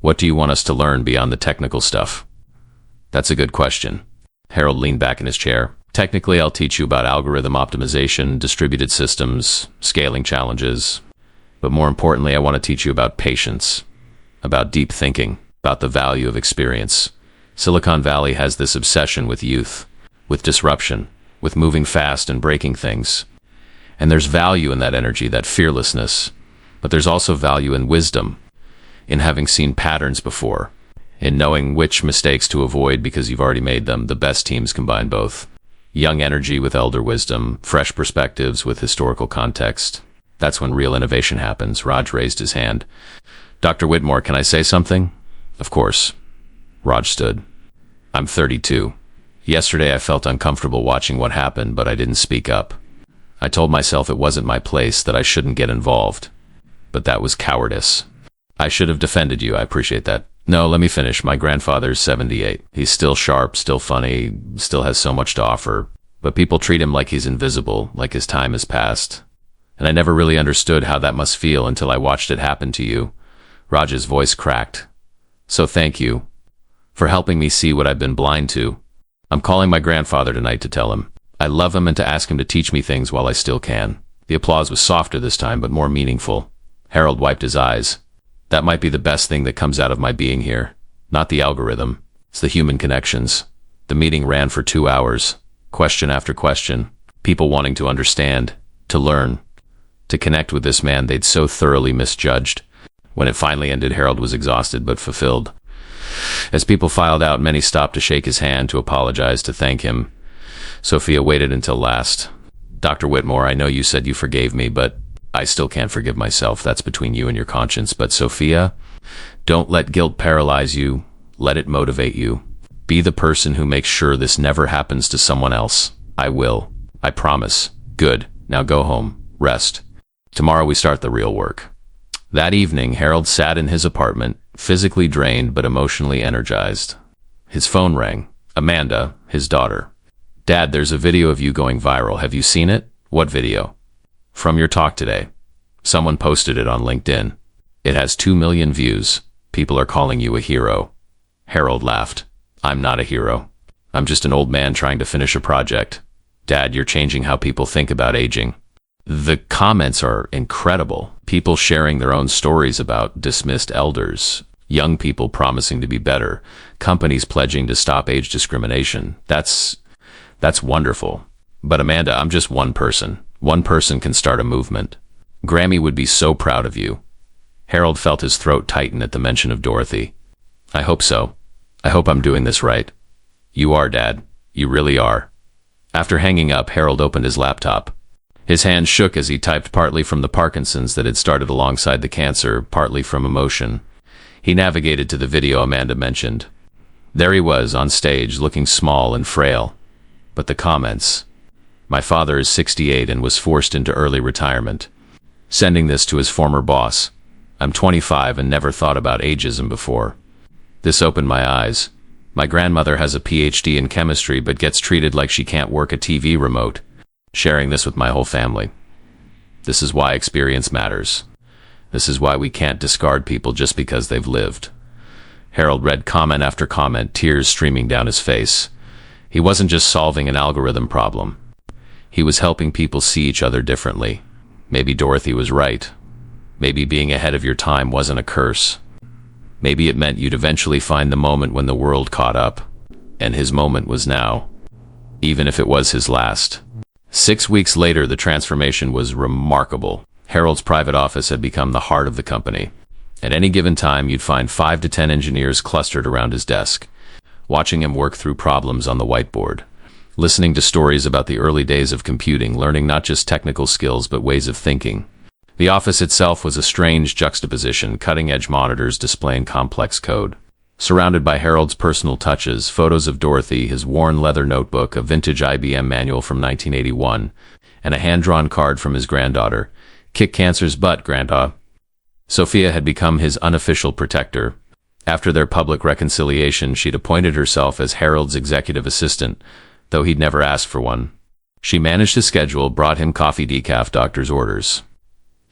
What do you want us to learn beyond the technical stuff? That's a good question. Harold leaned back in his chair. Technically, I'll teach you about algorithm optimization, distributed systems, scaling challenges. But more importantly, I want to teach you about patience, about deep thinking, about the value of experience. Silicon Valley has this obsession with youth, with disruption, with moving fast and breaking things. And there's value in that energy, that fearlessness. But there's also value in wisdom, in having seen patterns before, in knowing which mistakes to avoid because you've already made them. The best teams combine both. Young energy with elder wisdom, fresh perspectives with historical context. That's when real innovation happens. Raj raised his hand. Dr. Whitmore, can I say something? Of course. Raj stood. I'm 32. Yesterday I felt uncomfortable watching what happened, but I didn't speak up. I told myself it wasn't my place, that I shouldn't get involved. But that was cowardice. I should have defended you, I appreciate that. No, let me finish. My grandfather's 78. He's still sharp, still funny, still has so much to offer. But people treat him like he's invisible, like his time has passed. And I never really understood how that must feel until I watched it happen to you. Raj's voice cracked. So thank you for helping me see what I've been blind to. I'm calling my grandfather tonight to tell him I love him and to ask him to teach me things while I still can. The applause was softer this time, but more meaningful. Harold wiped his eyes. That might be the best thing that comes out of my being here. Not the algorithm. It's the human connections. The meeting ran for 2 hours. Question after question. People wanting to understand, to learn, to connect with this man they'd so thoroughly misjudged. When it finally ended, Harold was exhausted but fulfilled. As people filed out, many stopped to shake his hand, to apologize, to thank him. Sophia waited until last. Dr. Whitmore, I know you said you forgave me, but I still can't forgive myself. That's between you and your conscience. But Sophia, don't let guilt paralyze you. Let it motivate you. Be the person who makes sure this never happens to someone else. I will. I promise. Good. Now go home. Rest. Tomorrow we start the real work. That evening, Harold sat in his apartment, physically drained but emotionally energized. His phone rang. Amanda, his daughter. Dad, there's a video of you going viral. Have you seen it? What video? From your talk today. Someone posted it on LinkedIn. It has 2 million views. People are calling you a hero. Harold laughed. I'm not a hero. I'm just an old man trying to finish a project. Dad, you're changing how people think about aging. The comments are incredible. People sharing their own stories about dismissed elders, young people promising to be better, companies pledging to stop age discrimination. That's wonderful. But Amanda, I'm just one person. One person can start a movement. Grammy would be so proud of you. Harold felt his throat tighten at the mention of Dorothy. I hope so. I hope I'm doing this right. You are, Dad. You really are. After hanging up, Harold opened his laptop. His hand shook as he typed, partly from the Parkinson's that had started alongside the cancer, partly from emotion. He navigated to the video Amanda mentioned. There he was, on stage, looking small and frail. But the comments. My father is 68 and was forced into early retirement. Sending this to his former boss. I'm 25 and never thought about ageism before. This opened my eyes. My grandmother has a PhD in chemistry but gets treated like she can't work a TV remote. Sharing this with my whole family. This is why experience matters. This is why we can't discard people just because they've lived. Harold read comment after comment, tears streaming down his face. He wasn't just solving an algorithm problem. He was helping people see each other differently. Maybe Dorothy was right. Maybe being ahead of your time wasn't a curse. Maybe it meant you'd eventually find the moment when the world caught up. And his moment was now. Even if it was his last. 6 weeks later, the transformation was remarkable. Harold's private office had become the heart of the company. At any given time, you'd find 5 to 10 engineers clustered around his desk, watching him work through problems on the whiteboard, listening to stories about the early days of computing, learning not just technical skills but ways of thinking. The office itself was a strange juxtaposition, cutting-edge monitors displaying complex code. Surrounded by Harold's personal touches, photos of Dorothy, his worn leather notebook, a vintage IBM manual from 1981, and a hand-drawn card from his granddaughter. Kick cancer's butt, Grandpa. Sophia had become his unofficial protector. After their public reconciliation, she'd appointed herself as Harold's executive assistant, though he'd never asked for one. She managed his schedule, brought him coffee decaf, doctor's orders,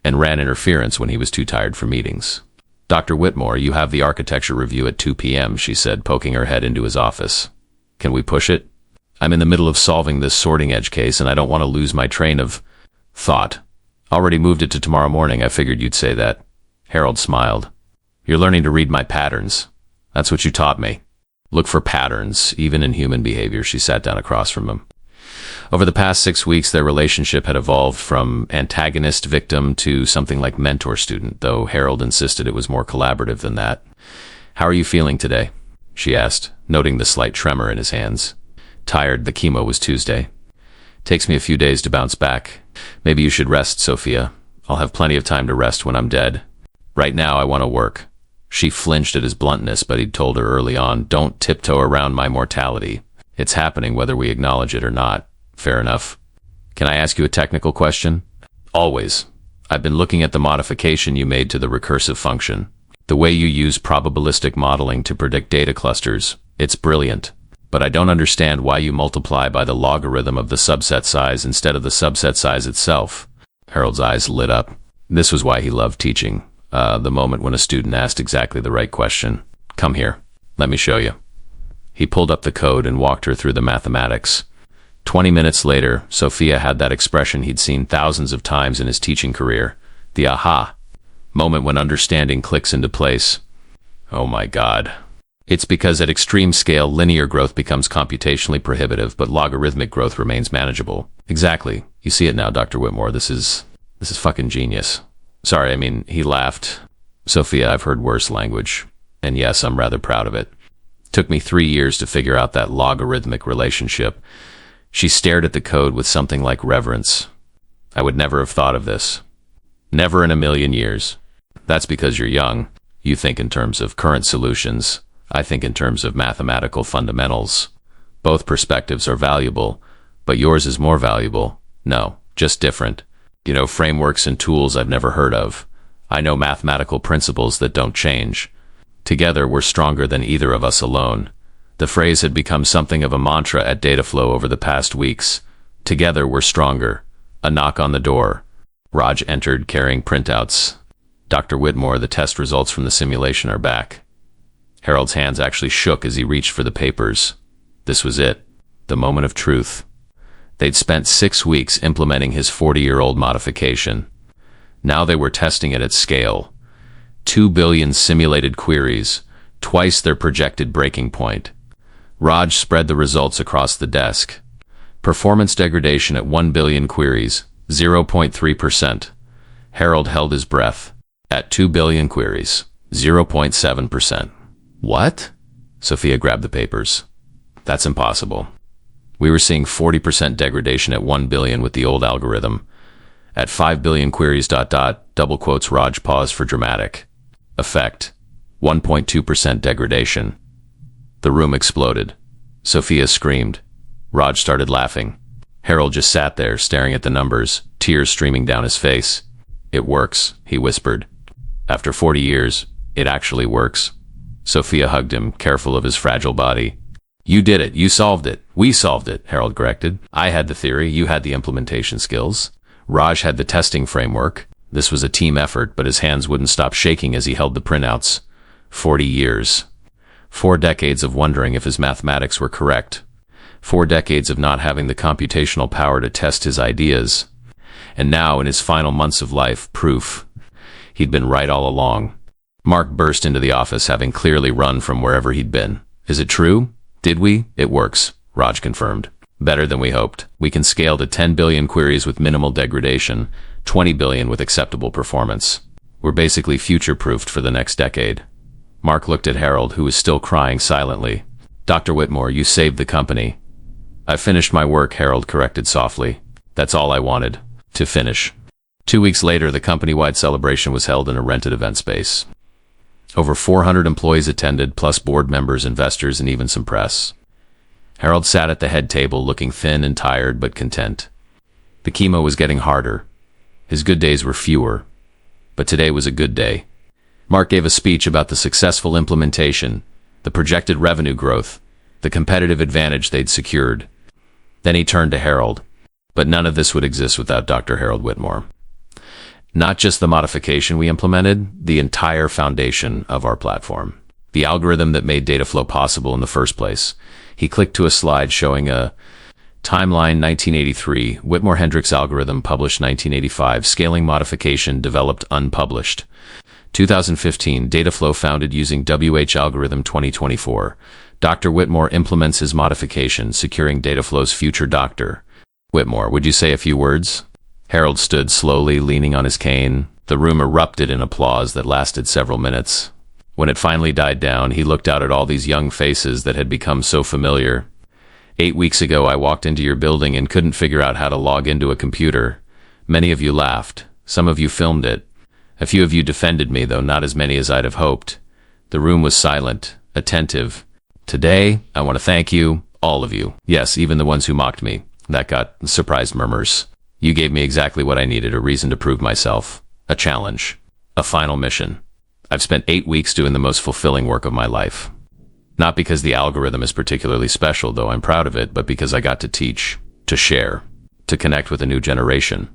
and ran interference when he was too tired for meetings. Dr. Whitmore, you have the architecture review at 2 p.m., she said, poking her head into his office. Can we push it? I'm in the middle of solving this sorting edge case, and I don't want to lose my train of thought. Already moved it to tomorrow morning. I figured you'd say that. Harold smiled. You're learning to read my patterns. That's what you taught me. Look for patterns, even in human behavior. She sat down across from him. Over the past 6 weeks, their relationship had evolved from antagonist-victim to something like mentor-student, though Harold insisted it was more collaborative than that. How are you feeling today? She asked, noting the slight tremor in his hands. Tired. The chemo was Tuesday. Takes me a few days to bounce back. Maybe you should rest, Sophia. I'll have plenty of time to rest when I'm dead. Right now, I want to work. She flinched at his bluntness, but he'd told her early on, don't tiptoe around my mortality. It's happening whether we acknowledge it or not. Fair enough. Can I ask you a technical question? Always. I've been looking at the modification you made to the recursive function. The way you use probabilistic modeling to predict data clusters. It's brilliant. But I don't understand why you multiply by the logarithm of the subset size instead of the subset size itself. Harold's eyes lit up. This was why he loved teaching. The moment when a student asked exactly the right question. Come here. Let me show you. He pulled up the code and walked her through the mathematics. 20 minutes later, Sophia had that expression he'd seen thousands of times in his teaching career. The aha moment when understanding clicks into place. Oh my God. It's because at extreme scale, linear growth becomes computationally prohibitive, but logarithmic growth remains manageable. Exactly. You see it now, Dr. Whitmore. This is fucking genius. Sorry, he laughed. Sophia, I've heard worse language. And yes, I'm rather proud of it. Took me 3 years to figure out that logarithmic relationship. She stared at the code with something like reverence. I would never have thought of this. Never in a million years. That's because you're young. You think in terms of current solutions. I think in terms of mathematical fundamentals. Both perspectives are valuable, but yours is more valuable. No, just different. You know frameworks and tools I've never heard of. I know mathematical principles that don't change. Together, we're stronger than either of us alone. The phrase had become something of a mantra at Dataflow over the past weeks. Together, we're stronger. A knock on the door. Raj entered, carrying printouts. Dr. Whitmore, the test results from the simulation are back. Harold's hands actually shook as he reached for the papers. This was it. The moment of truth. They'd spent 6 weeks implementing his 40-year-old modification. Now they were testing it at scale. 2 billion simulated queries, twice their projected breaking point. Raj spread the results across the desk. Performance degradation at 1 billion queries, 0.3%. Harold held his breath. At 2 billion queries, 0.7%. What? Sophia grabbed the papers. That's impossible. We were seeing 40% degradation at 1 billion with the old algorithm. At 5 billion queries ... double quotes Raj paused for dramatic effect. 1.2% degradation. The room exploded. Sophia screamed. Raj started laughing. Harold just sat there, staring at the numbers, tears streaming down his face. It works, he whispered. After 40 years, it actually works. Sophia hugged him, careful of his fragile body. You did it. You solved it. We solved it, Harold corrected. I had the theory. You had the implementation skills. Raj had the testing framework. This was a team effort, but his hands wouldn't stop shaking as he held the printouts. 40 years. 4 decades of wondering if his mathematics were correct. 4 decades of not having the computational power to test his ideas. And now, in his final months of life, proof. He'd been right all along. Mark burst into the office, having clearly run from wherever he'd been. Is it true? Did we? It works, Raj confirmed. Better than we hoped. We can scale to 10 billion queries with minimal degradation, 20 billion with acceptable performance. We're basically future-proofed for the next decade. Mark looked at Harold, who was still crying silently. Dr. Whitmore, you saved the company. I finished my work, Harold corrected softly. That's all I wanted. To finish. 2 weeks later, the company-wide celebration was held in a rented event space. Over 400 employees attended, plus board members, investors, and even some press. Harold sat at the head table, looking thin and tired, but content. The chemo was getting harder. His good days were fewer. But today was a good day. Mark gave a speech about the successful implementation, the projected revenue growth, the competitive advantage they'd secured. Then he turned to Harold. But none of this would exist without Dr. Harold Whitmore. Not just the modification we implemented, the entire foundation of our platform. The algorithm that made data flow possible in the first place. He clicked to a slide showing a timeline 1983, Whitmore-Hendricks algorithm published 1985, scaling modification developed unpublished. 2015, data flow founded using WH algorithm 2024. Dr. Whitmore implements his modification, securing data flow's future doctor. Whitmore, would you say a few words? Harold stood slowly, leaning on his cane. The room erupted in applause that lasted several minutes. When it finally died down, he looked out at all these young faces that had become so familiar. 8 weeks ago, I walked into your building and couldn't figure out how to log into a computer. Many of you laughed. Some of you filmed it. A few of you defended me, though not as many as I'd have hoped. The room was silent, attentive. Today, I want to thank you, all of you. Yes, even the ones who mocked me. That got surprised murmurs. You gave me exactly what I needed, a reason to prove myself. A challenge. A final mission. I've spent 8 weeks doing the most fulfilling work of my life. Not because the algorithm is particularly special, though I'm proud of it, but because I got to teach, to share, to connect with a new generation.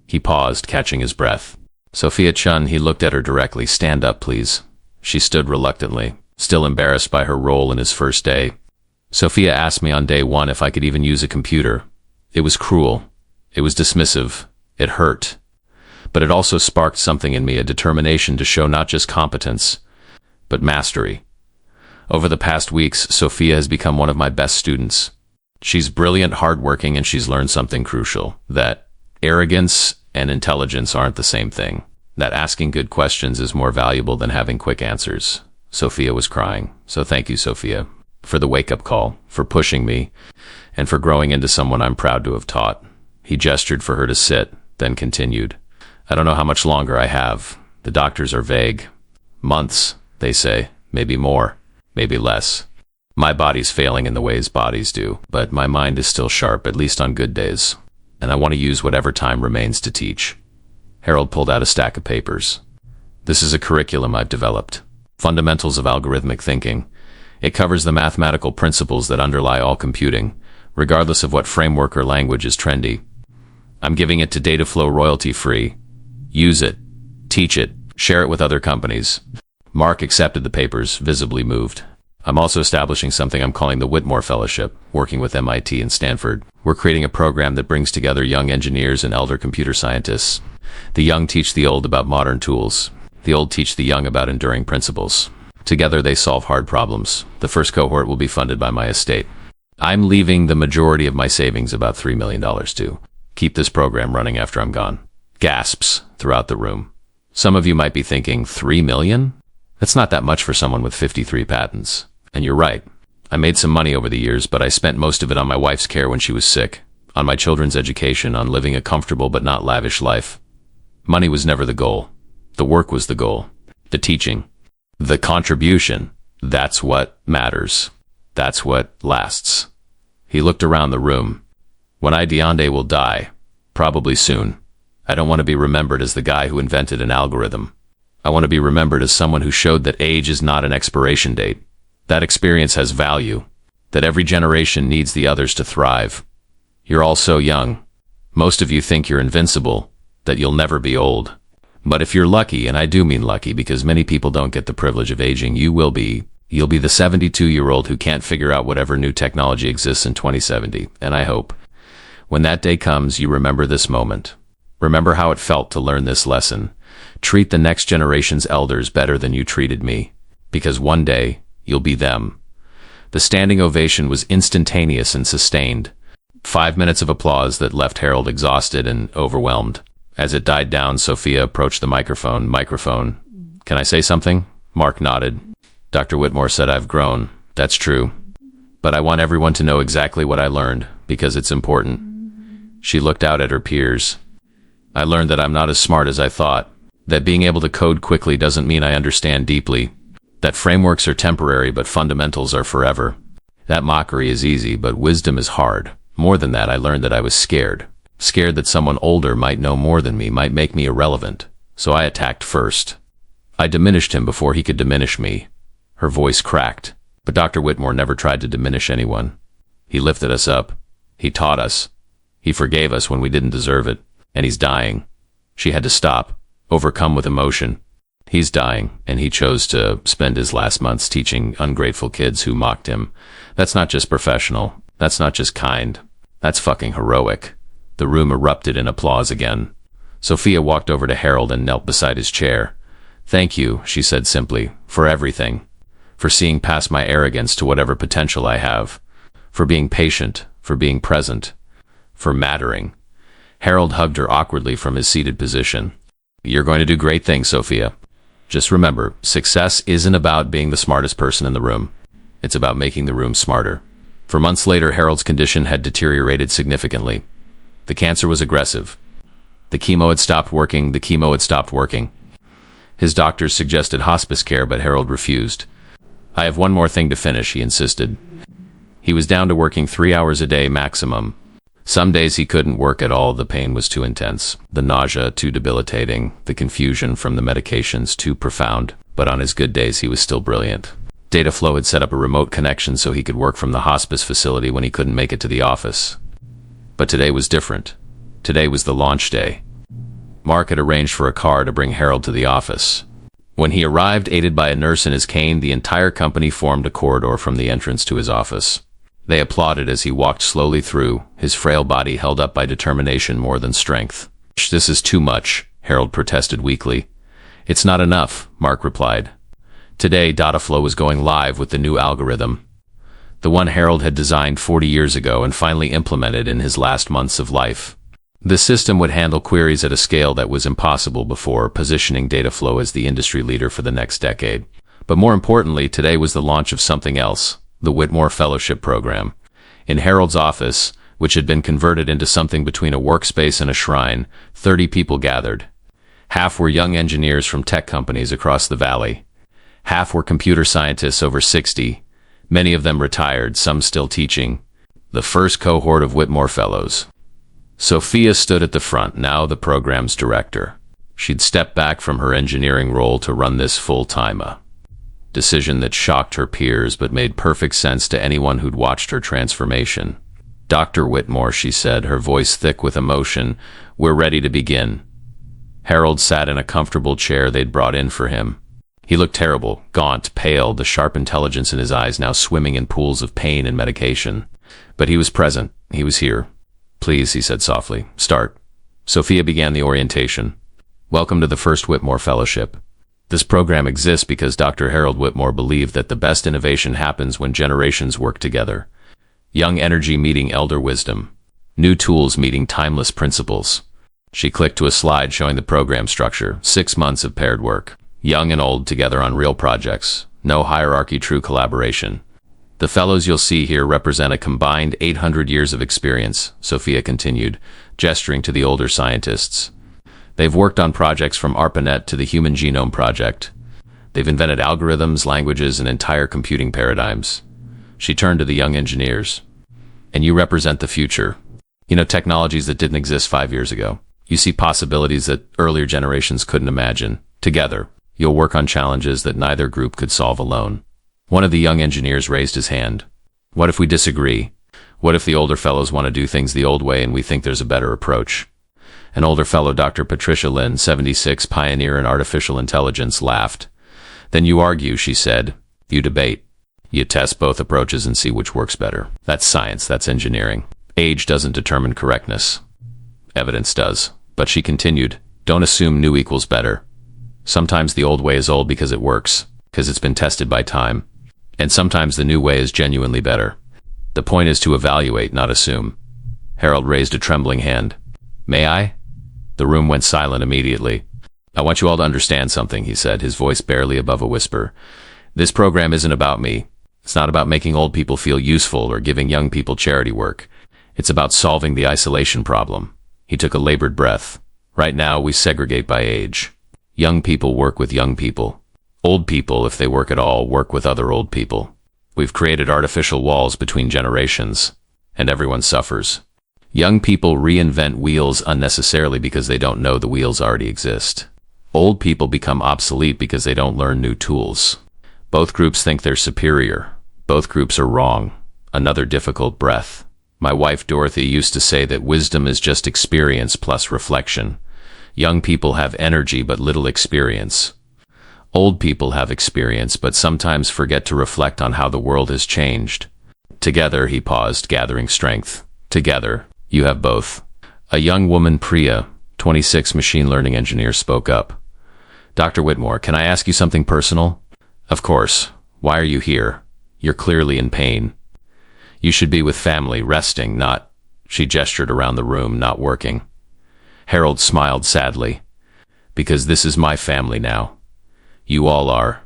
He paused, catching his breath. Sophia Chun, he looked at her directly. Stand up, please. She stood reluctantly, still embarrassed by her role in his first day. Sophia asked me on day 1 if I could even use a computer. It was cruel. It was dismissive. It hurt. But it also sparked something in me, a determination to show not just competence, but mastery. Over the past weeks, Sophia has become one of my best students. She's brilliant, hardworking, and she's learned something crucial, that arrogance and intelligence aren't the same thing, that asking good questions is more valuable than having quick answers. Sophia was crying. So thank you, Sophia, for the wake-up call, for pushing me, and for growing into someone I'm proud to have taught. He gestured for her to sit, then continued. I don't know how much longer I have. The doctors are vague. Months, they say. Maybe more. Maybe less. My body's failing in the ways bodies do, but my mind is still sharp, at least on good days. And I want to use whatever time remains to teach. Harold pulled out a stack of papers. This is a curriculum I've developed. Fundamentals of algorithmic thinking. It covers the mathematical principles that underlie all computing, regardless of what framework or language is trendy. I'm giving it to Dataflow royalty-free. Use it. Teach it. Share it with other companies. Mark accepted the papers, visibly moved. I'm also establishing something I'm calling the Whitmore Fellowship, working with MIT and Stanford. We're creating a program that brings together young engineers and elder computer scientists. The young teach the old about modern tools. The old teach the young about enduring principles. Together they solve hard problems. The first cohort will be funded by my estate. I'm leaving the majority of my savings, about $3 million, to keep this program running after I'm gone. Gasps throughout the room. Some of you might be thinking, 3 million? That's not that much for someone with 53 patents. And you're right. I made some money over the years, but I spent most of it on my wife's care when she was sick, on my children's education, on living a comfortable but not lavish life. Money was never the goal. The work was the goal. The teaching. The contribution. That's what matters. That's what lasts. He looked around the room. When I Deonde will die, probably soon, I don't want to be remembered as the guy who invented an algorithm. I want to be remembered as someone who showed that age is not an expiration date, that experience has value, that every generation needs the others to thrive. You're all so young. Most of you think you're invincible, that you'll never be old. But if you're lucky, and I do mean lucky because many people don't get the privilege of aging, you'll be the 72-year-old who can't figure out whatever new technology exists in 2070. And I hope, when that day comes, you remember this moment. Remember how it felt to learn this lesson. Treat the next generation's elders better than you treated me, because one day, you'll be them. The standing ovation was instantaneous and sustained. 5 minutes of applause that left Harold exhausted and overwhelmed. As it died down, Sophia approached the microphone. Microphone. Can I say something? Mark nodded. Dr. Whitmore said, I've grown. That's true. But I want everyone to know exactly what I learned, because it's important. She looked out at her peers. I learned that I'm not as smart as I thought, that being able to code quickly doesn't mean I understand deeply, that frameworks are temporary but fundamentals are forever. That mockery is easy, but wisdom is hard. More than that, I learned that I was scared. Scared that someone older might know more than me, might make me irrelevant. So I attacked first. I diminished him before he could diminish me. Her voice cracked, but Dr. Whitmore never tried to diminish anyone. He lifted us up. He taught us. He forgave us when we didn't deserve it. And he's dying. She had to stop, overcome with emotion. He's dying, and he chose to spend his last months teaching ungrateful kids who mocked him. That's not just professional. That's not just kind. That's fucking heroic. The room erupted in applause again. Sophia walked over to Harold and knelt beside his chair. Thank you, she said simply, for everything. For seeing past my arrogance to whatever potential I have. For being patient. For being present. For mattering. Harold hugged her awkwardly from his seated position. You're going to do great things, Sophia. Just remember, success isn't about being the smartest person in the room. It's about making the room smarter. For months later, Harold's condition had deteriorated significantly. The cancer was aggressive. The chemo had stopped working. His doctors suggested hospice care, but Harold refused. I have one more thing to finish, he insisted. He was down to working 3 hours a day maximum. Some days he couldn't work at all. The pain was too intense, the nausea too debilitating, the confusion from the medications too profound. But on his good days, he was still brilliant. Dataflow had set up a remote connection so he could work from the hospice facility when he couldn't make it to the office. But today was different. Today was the launch day. Mark had arranged for a car to bring Harold to the office. When he arrived, aided by a nurse in his cane, the entire company formed a corridor from the entrance to his office. They applauded as he walked slowly through, his frail body held up by determination more than strength. This is too much, Harold protested weakly. It's not enough, Mark replied. Today, Dataflow was going live with the new algorithm. The one Harold had designed 40 years ago and finally implemented in his last months of life. The system would handle queries at a scale that was impossible before, positioning Dataflow as the industry leader for the next decade. But more importantly, today was the launch of something else. The Whitmore Fellowship Program. In Harold's office, which had been converted into something between a workspace and a shrine, 30 people gathered. Half were young engineers from tech companies across the valley. Half were computer scientists over 60, many of them retired, some still teaching. The first cohort of Whitmore Fellows. Sophia stood at the front, now the program's director. She'd stepped back from her engineering role to run this full-time. Decision that shocked her peers but made perfect sense to anyone who'd watched her transformation. Dr. Whitmore, she said, her voice thick with emotion, we're ready to begin. Harold sat in a comfortable chair they'd brought in for him. He looked terrible, gaunt, pale, the sharp intelligence in his eyes now swimming in pools of pain and medication. But he was present. He was here. Please, he said softly, start. Sophia began the orientation. Welcome to the first Whitmore Fellowship. This program exists because Dr. Harold Whitmore believed that the best innovation happens when generations work together. Young energy meeting elder wisdom. New tools meeting timeless principles. She clicked to a slide showing the program structure, 6 months of paired work. Young and old together on real projects. No hierarchy, true collaboration. The fellows you'll see here represent a combined 800 years of experience, Sophia continued, gesturing to the older scientists. They've worked on projects from ARPANET to the Human Genome Project. They've invented algorithms, languages, and entire computing paradigms. She turned to the young engineers. And you represent the future. You know, technologies that didn't exist 5 years ago. You see possibilities that earlier generations couldn't imagine. Together, you'll work on challenges that neither group could solve alone. One of the young engineers raised his hand. What if we disagree? What if the older fellows want to do things the old way and we think there's a better approach? An older fellow, Dr. Patricia Lynn, 76, pioneer in artificial intelligence, laughed. Then you argue, she said. You debate. You test both approaches and see which works better. That's science, that's engineering. Age doesn't determine correctness. Evidence does. But she continued, don't assume new equals better. Sometimes the old way is old because it works, because it's been tested by time. And sometimes the new way is genuinely better. The point is to evaluate, not assume. Harold raised a trembling hand. May I? The room went silent immediately. I want you all to understand something, he said, his voice barely above a whisper. This program isn't about me. It's not about making old people feel useful or giving young people charity work. It's about solving the isolation problem. He took a labored breath. Right now, we segregate by age. Young people work with young people. Old people, if they work at all, work with other old people. We've created artificial walls between generations, and everyone suffers. Young people reinvent wheels unnecessarily because they don't know the wheels already exist. Old people become obsolete because they don't learn new tools. Both groups think they're superior. Both groups are wrong. Another difficult breath. My wife Dorothy used to say that wisdom is just experience plus reflection. Young people have energy but little experience. Old people have experience but sometimes forget to reflect on how the world has changed. Together, he paused, gathering strength. Together, you have both. A young woman, Priya, 26, machine learning engineer, spoke up. Dr. Whitmore, can I ask you something personal? Of course. Why are you here? You're clearly in pain. You should be with family, resting, not... She gestured around the room, not working. Harold smiled sadly. Because this is my family now. You all are.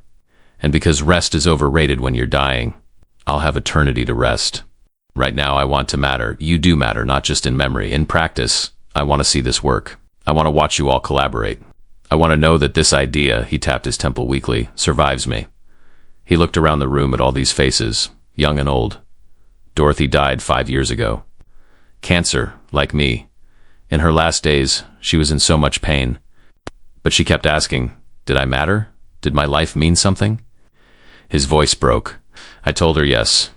And because rest is overrated when you're dying, I'll have eternity to rest. Right now I want to matter. You do matter, not just in memory. In practice, I want to see this work. I want to watch you all collaborate. I want to know that this idea, he tapped his temple weakly, survives me. He looked around the room at all these faces, young and old. Dorothy died 5 years ago. Cancer, like me. In her last days, she was in so much pain. But she kept asking, did I matter? Did my life mean something? His voice broke. I told her yes.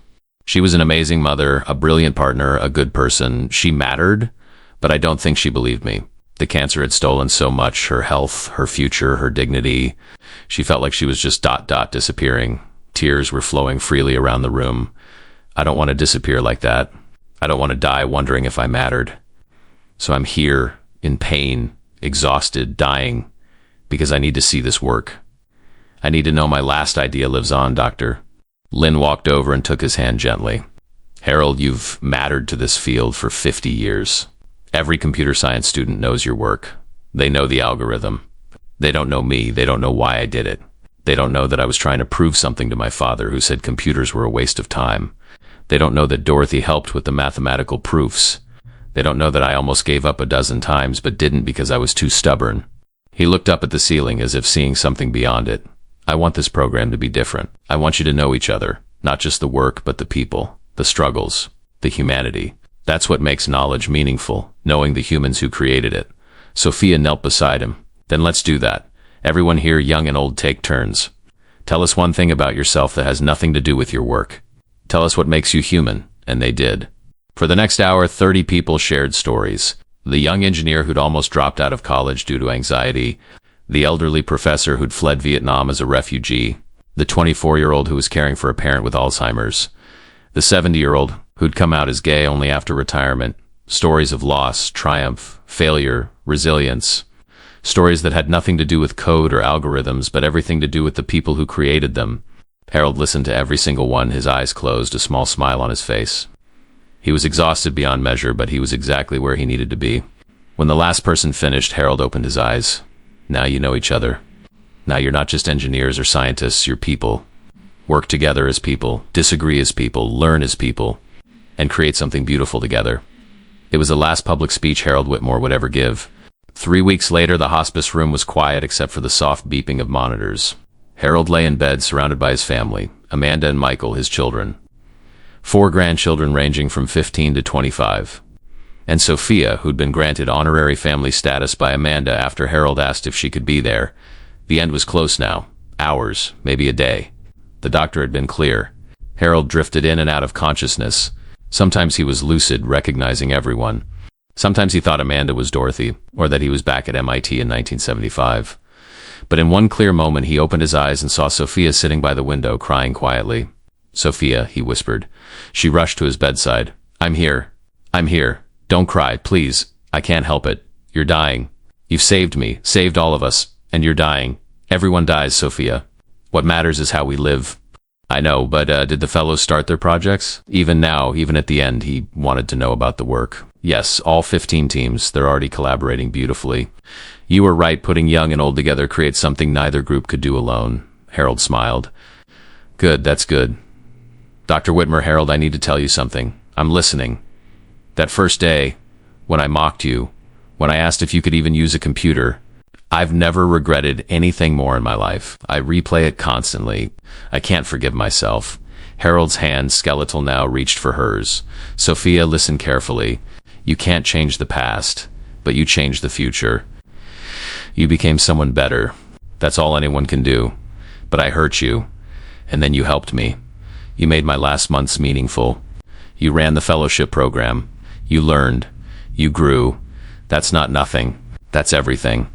She was an amazing mother, a brilliant partner, a good person. She mattered, but I don't think she believed me. The cancer had stolen so much, her health, her future, her dignity. She felt like she was just disappearing. Tears were flowing freely around the room. I don't want to disappear like that. I don't want to die wondering if I mattered. So I'm here, in pain, exhausted, dying, because I need to see this work. I need to know my last idea lives on, Doctor. Lynn walked over and took his hand gently. Harold, you've mattered to this field for 50 years. Every computer science student knows your work. They know the algorithm. They don't know me. They don't know why I did it. They don't know that I was trying to prove something to my father, who said computers were a waste of time. They don't know that Dorothy helped with the mathematical proofs. They don't know that I almost gave up a dozen times but didn't because I was too stubborn. He looked up at the ceiling as if seeing something beyond it. I want this program to be different. I want you to know each other, not just the work but the people, the struggles, the humanity. That's what makes knowledge meaningful, knowing the humans who created it. Sophia knelt beside him. Then let's do that. Everyone here, young and old, take turns. Tell us one thing about yourself that has nothing to do with your work. Tell us what makes you human, and they did. For the next hour, 30 people shared stories. The young engineer who'd almost dropped out of college due to anxiety, the elderly professor who'd fled Vietnam as a refugee, the 24-year-old who was caring for a parent with Alzheimer's, the 70-year-old who'd come out as gay only after retirement, stories of loss, triumph, failure, resilience, stories that had nothing to do with code or algorithms, but everything to do with the people who created them. Harold listened to every single one, his eyes closed, a small smile on his face. He was exhausted beyond measure, but he was exactly where he needed to be. When the last person finished, Harold opened his eyes. Now you know each other. Now you're not just engineers or scientists, you're people. Work together as people, disagree as people, learn as people, and create something beautiful together. It was the last public speech Harold Whitmore would ever give. 3 weeks later, the hospice room was quiet except for the soft beeping of monitors. Harold lay in bed surrounded by his family, Amanda and Michael, his children. 4 grandchildren ranging from 15 to 25. And Sophia, who'd been granted honorary family status by Amanda after Harold asked if she could be there. The end was close now. Hours, maybe a day. The doctor had been clear. Harold drifted in and out of consciousness. Sometimes he was lucid, recognizing everyone. Sometimes he thought Amanda was Dorothy, or that he was back at MIT in 1975. But in one clear moment, he opened his eyes and saw Sophia sitting by the window, crying quietly. "Sophia," he whispered. She rushed to his bedside. "I'm here. I'm here. Don't cry, please. I can't help it. You're dying. You've saved me, saved all of us, and you're dying. Everyone dies, Sophia. What matters is how we live." "I know, but did the fellows start their projects?" Even now, even at the end, he wanted to know about the work. "Yes, all 15 teams. They're already collaborating beautifully. You were right, putting young and old together creates something neither group could do alone." Harold smiled. "Good, that's good. Dr. Whitmore, Harold, I need to tell you something. I'm listening. That first day, when I mocked you, when I asked if you could even use a computer, I've never regretted anything more in my life. I replay it constantly. I can't forgive myself." Harold's hand, skeletal now, reached for hers. "Sophia, listen carefully. You can't change the past, but you changed the future. You became someone better. That's all anyone can do. But I hurt you, and then you helped me. You made my last months meaningful. You ran the fellowship program. You learned. You grew. That's not nothing. That's everything."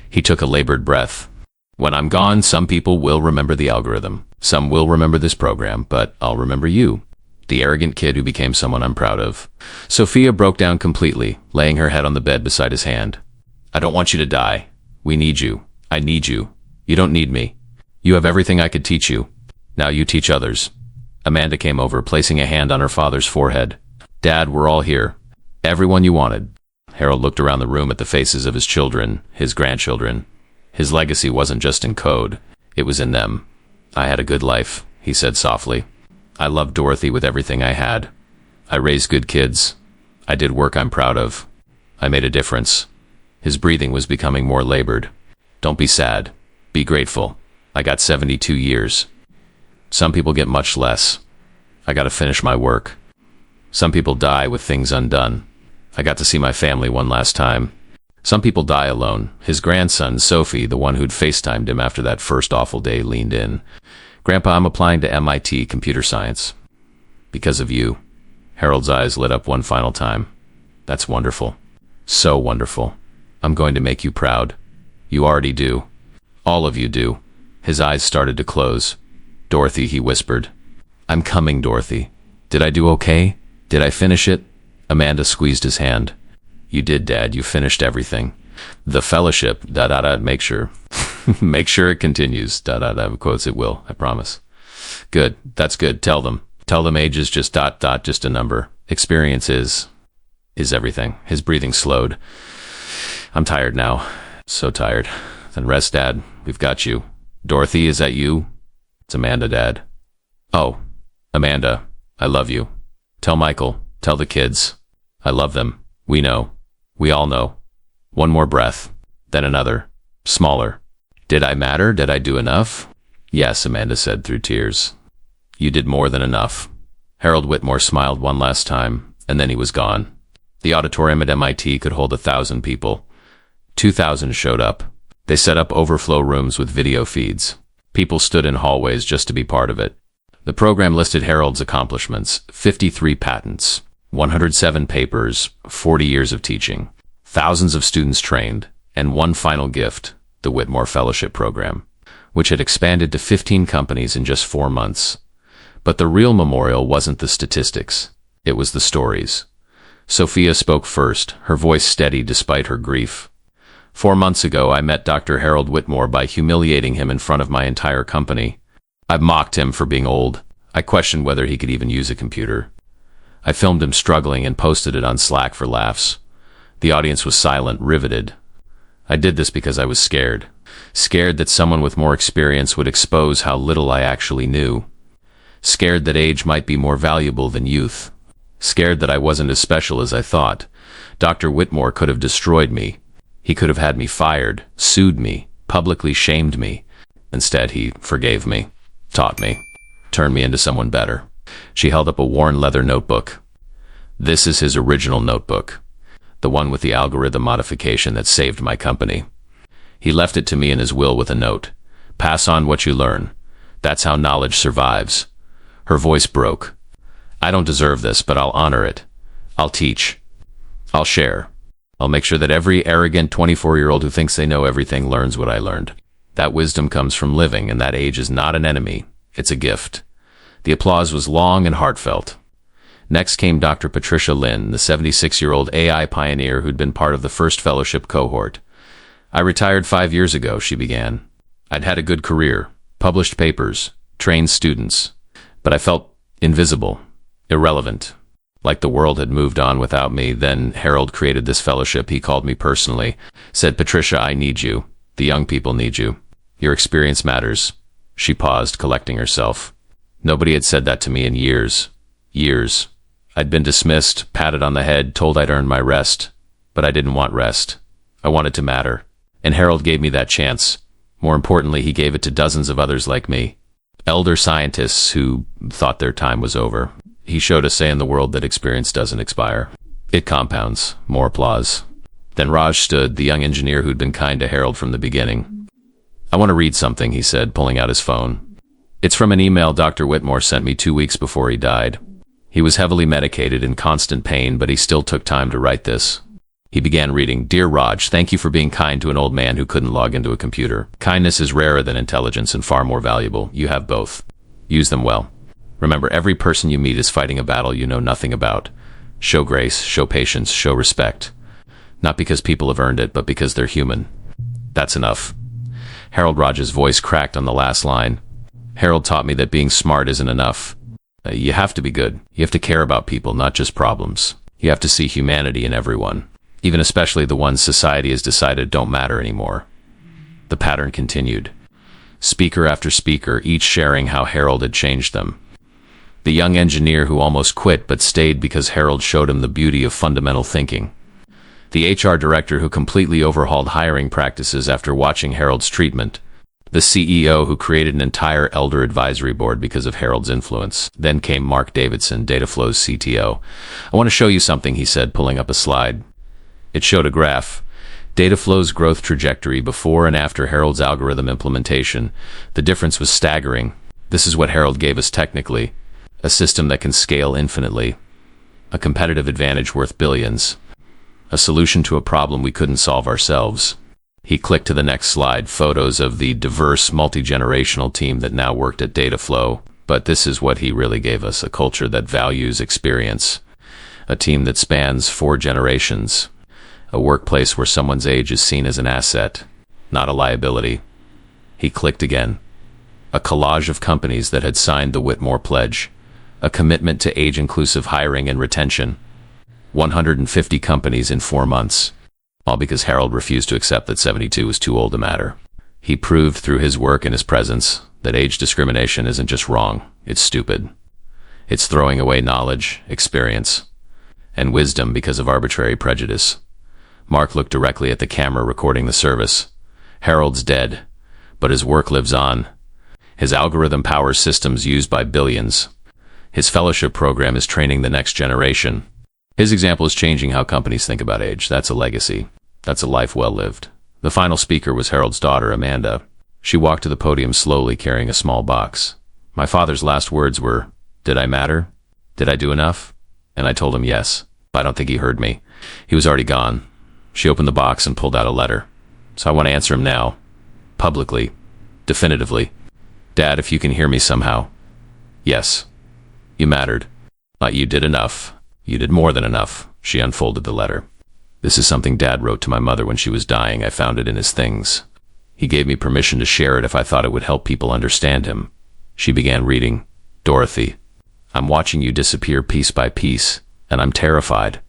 He took a labored breath. "When I'm gone, some people will remember the algorithm. Some will remember this program, but I'll remember you. The arrogant kid who became someone I'm proud of." Sophia broke down completely, laying her head on the bed beside his hand. "I don't want you to die. We need you. I need you. You don't need me. You have everything I could teach you. Now you teach others." Amanda came over, placing a hand on her father's forehead. "Dad, we're all here. Everyone you wanted." Harold looked around the room at the faces of his children, his grandchildren. His legacy wasn't just in code. It was in them. "I had a good life," he said softly. "I loved Dorothy with everything I had. I raised good kids. I did work I'm proud of. I made a difference." His breathing was becoming more labored. "Don't be sad. Be grateful. I got 72 years. Some people get much less. I got to finish my work. Some people die with things undone. I got to see my family one last time. Some people die alone." His grandson, Sophie, the one who'd FaceTimed him after that first awful day, leaned in. "Grandpa, I'm applying to MIT computer science. Because of you." Harold's eyes lit up one final time. "That's wonderful. So wonderful. I'm going to make you proud. You already do. All of you do." His eyes started to close. "Dorothy," he whispered. "I'm coming, Dorothy. Did I do okay? Did I finish it?" Amanda squeezed his hand. "You did, Dad. You finished everything. The fellowship, make sure. Make sure it continues, quotes, it will, I promise." "Good. That's good. Tell them. Tell them age is just just a number. Experience is everything." His breathing slowed. "I'm tired now. So tired." "Then rest, Dad. We've got you." "Dorothy, is that you?" "It's Amanda, Dad." "Oh, Amanda, I love you. Tell Michael. Tell the kids. I love them. We know. We all know." One more breath. Then another. Smaller. "Did I matter? Did I do enough?" "Yes," Amanda said through tears. "You did more than enough." Harold Whitmore smiled one last time, and then he was gone. The auditorium at MIT could hold 1,000 people. 2,000 showed up. They set up overflow rooms with video feeds. People stood in hallways just to be part of it. The program listed Harold's accomplishments: 53 patents, 107 papers, 40 years of teaching, thousands of students trained, and one final gift, the Whitmore Fellowship Program, which had expanded to 15 companies in just 4 months. But the real memorial wasn't the statistics. It was the stories. Sophia spoke first, her voice steady despite her grief. 4 months ago, I met Dr. Harold Whitmore by humiliating him in front of my entire company. I mocked him for being old. I questioned whether he could even use a computer. I filmed him struggling and posted it on Slack for laughs. The audience was silent, riveted. I did this because I was scared. Scared that someone with more experience would expose how little I actually knew. Scared that age might be more valuable than youth. Scared that I wasn't as special as I thought. Dr. Whitmore could have destroyed me. He could have had me fired, sued me, publicly shamed me. Instead, he forgave me, taught me, turned me into someone better. She held up a worn leather notebook. This is his original notebook, the one with the algorithm modification that saved my company. He left it to me in his will with a note. Pass on what you learn. That's how knowledge survives. Her voice broke. I don't deserve this, but I'll honor it. I'll teach. I'll share. I'll make sure that every arrogant 24-year-old who thinks they know everything learns what I learned. That wisdom comes from living, and that age is not an enemy. It's a gift. The applause was long and heartfelt. Next came Dr. Patricia Lin, the 76-year-old AI pioneer who'd been part of the first fellowship cohort. I retired 5 years ago, she began. I'd had a good career, published papers, trained students, but I felt invisible, irrelevant, like the world had moved on without me. Then Harold created this fellowship. He called me personally, said, Patricia, I need you. The young people need you. Your experience matters. She paused, collecting herself. Nobody had said that to me in years. Years. I'd been dismissed, patted on the head, told I'd earned my rest. But I didn't want rest. I wanted to matter. And Harold gave me that chance. More importantly, he gave it to dozens of others like me. Elder scientists who thought their time was over. He showed us, say, in the world that experience doesn't expire. It compounds. More applause. Then Raj stood, the young engineer who'd been kind to Harold from the beginning. I want to read something, he said, pulling out his phone. It's from an email Dr. Whitmore sent me 2 weeks before he died. He was heavily medicated, in constant pain, but he still took time to write this. He began reading, Dear Raj, thank you for being kind to an old man who couldn't log into a computer. Kindness is rarer than intelligence and far more valuable. You have both. Use them well. Remember, every person you meet is fighting a battle you know nothing about. Show grace, show patience, show respect. Not because people have earned it, but because they're human. That's enough. Harold Raj's voice cracked on the last line. Harold taught me that being smart isn't enough. You have to be good. You have to care about people, not just problems. You have to see humanity in everyone, even especially the ones society has decided don't matter anymore. The pattern continued. Speaker after speaker, each sharing how Harold had changed them. The young engineer who almost quit but stayed because Harold showed him the beauty of fundamental thinking. The HR director who completely overhauled hiring practices after watching Harold's treatment. The CEO who created an entire elder advisory board because of Harold's influence. Then came Mark Davidson, Dataflow's CTO. I want to show you something, he said, pulling up a slide. It showed a graph. Dataflow's growth trajectory before and after Harold's algorithm implementation. The difference was staggering. This is what Harold gave us technically. A system that can scale infinitely. A competitive advantage worth billions. A solution to a problem we couldn't solve ourselves. He clicked to the next slide, photos of the diverse, multi-generational team that now worked at Dataflow. But this is what he really gave us, a culture that values experience. A team that spans 4 generations. A workplace where someone's age is seen as an asset, not a liability. He clicked again. A collage of companies that had signed the Whitmore Pledge. A commitment to age-inclusive hiring and retention. 150 companies in 4 months. All because Harold refused to accept that 72 was too old to matter. He proved through his work and his presence that age discrimination isn't just wrong, it's stupid. It's throwing away knowledge, experience, and wisdom because of arbitrary prejudice. Mark looked directly at the camera recording the service. Harold's dead, but his work lives on. His algorithm powers systems used by billions. His fellowship program is training the next generation. His example is changing how companies think about age. That's a legacy. That's a life well lived. The final speaker was Harold's daughter, Amanda. She walked to the podium slowly, carrying a small box. My father's last words were, Did I matter? Did I do enough? And I told him yes. I don't think he heard me. He was already gone. She opened the box and pulled out a letter. So I want to answer him now. Publicly. Definitively. Dad, if you can hear me somehow. Yes. You mattered. You did enough. You did more than enough. She unfolded the letter. This is something Dad wrote to my mother when she was dying. I found it in his things. He gave me permission to share it if I thought it would help people understand him. She began reading. Dorothy, I'm watching you disappear piece by piece, and I'm terrified.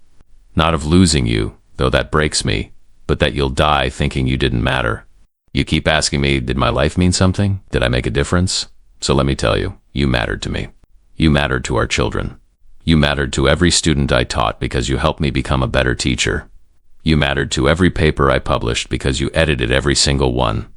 Not of losing you, though that breaks me, but that you'll die thinking you didn't matter. You keep asking me, did my life mean something? Did I make a difference? So let me tell you, you mattered to me. You mattered to our children. You mattered to every student I taught because you helped me become a better teacher. You mattered to every paper I published because you edited every single one.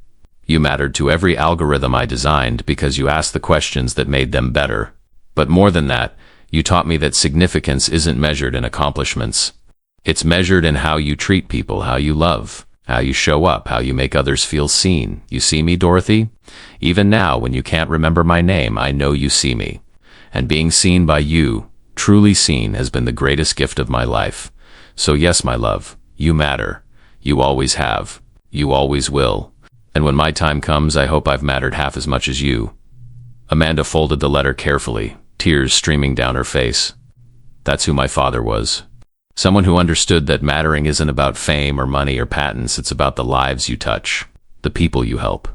You mattered to every algorithm I designed because you asked the questions that made them better. But more than that, you taught me that significance isn't measured in accomplishments. It's measured in how you treat people, how you love, how you show up, how you make others feel seen. You see me, Dorothy? Even now, when you can't remember my name, I know you see me. And being seen by you, truly seen, has been the greatest gift of my life. So yes, my love, you matter. You always have. You always will. And when my time comes, I hope I've mattered half as much as you. Amanda folded the letter carefully, tears streaming down her face. That's who my father was. Someone who understood that mattering isn't about fame or money or patents, it's about the lives you touch, the people you help,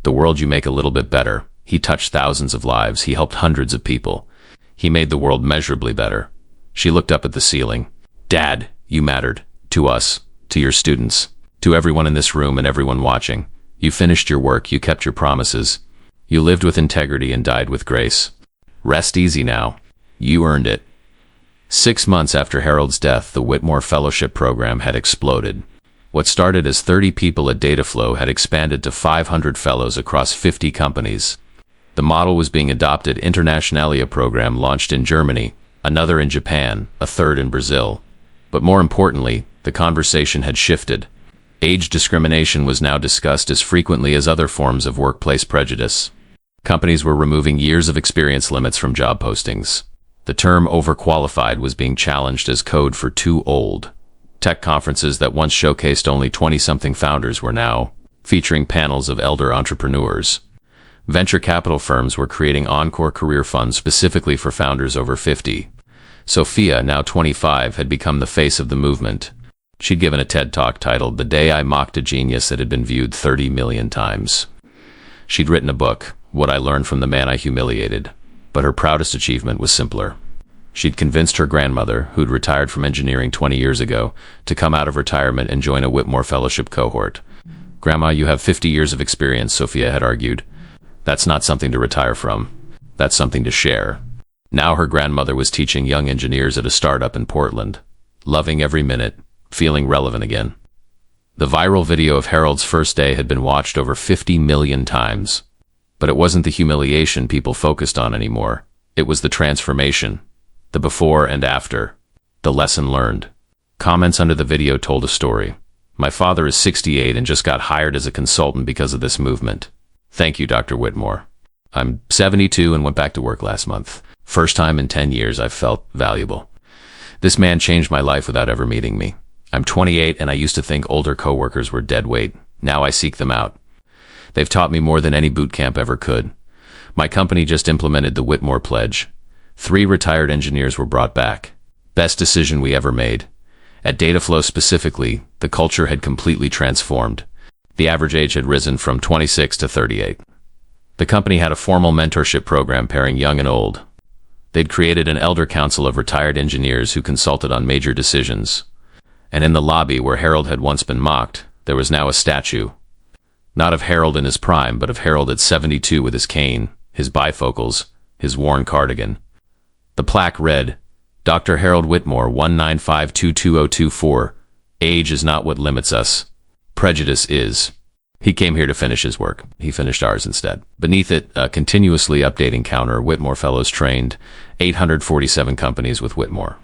the world you make a little bit better. He touched thousands of lives, he helped hundreds of people. He made the world measurably better. She looked up at the ceiling. Dad, you mattered. To us, to your students, to everyone in this room and everyone watching. You finished your work, you kept your promises. You lived with integrity and died with grace. Rest easy now. You earned it. 6 months after Harold's death, the Whitmore Fellowship Program had exploded. What started as 30 people at Dataflow had expanded to 500 fellows across 50 companies. The model was being adopted internationally, a program launched in Germany, another in Japan, a third in Brazil. But more importantly, the conversation had shifted. Age discrimination was now discussed as frequently as other forms of workplace prejudice. Companies were removing years of experience limits from job postings. The term overqualified was being challenged as code for too old. Tech conferences that once showcased only 20-something founders were now featuring panels of elder entrepreneurs. Venture capital firms were creating encore career funds specifically for founders over 50. Sophia, now 25, had become the face of the movement. She'd given a TED Talk titled "The Day I Mocked a Genius" that had been viewed 30 million times. She'd written a book, "What I Learned from the Man I Humiliated," but her proudest achievement was simpler. She'd convinced her grandmother, who'd retired from engineering 20 years ago, to come out of retirement and join a Whitmore Fellowship cohort. "Grandma, you have 50 years of experience," Sophia had argued. "That's not something to retire from. That's something to share." Now her grandmother was teaching young engineers at a startup in Portland, loving every minute, feeling relevant again. The viral video of Harold's first day had been watched over 50 million times. But it wasn't the humiliation people focused on anymore. It was the transformation, the before and after, the lesson learned. Comments under the video told a story. "My father is 68 and just got hired as a consultant because of this movement. Thank you, Dr. Whitmore. I'm 72 and went back to work last month. First time in 10 years I've felt valuable. This man changed my life without ever meeting me. I'm 28 and I used to think older coworkers were dead weight. Now I seek them out. They've taught me more than any boot camp ever could. My company just implemented the Whitmore Pledge. 3 retired engineers were brought back. Best decision we ever made. At Dataflow specifically, the culture had completely transformed. The average age had risen from 26 to 38. The company had a formal mentorship program pairing young and old. They'd created an elder council of retired engineers who consulted on major decisions. And in the lobby where Harold had once been mocked, there was now a statue. Not of Harold in his prime, but of Harold at 72 with his cane, his bifocals, his worn cardigan. The plaque read, "Dr. Harold Whitmore, 195222024. Age is not what limits us. Prejudice is." He came here to finish his work. He finished ours instead. Beneath it, a continuously updating counter. Whitmore Fellows trained 847 companies with Whitmore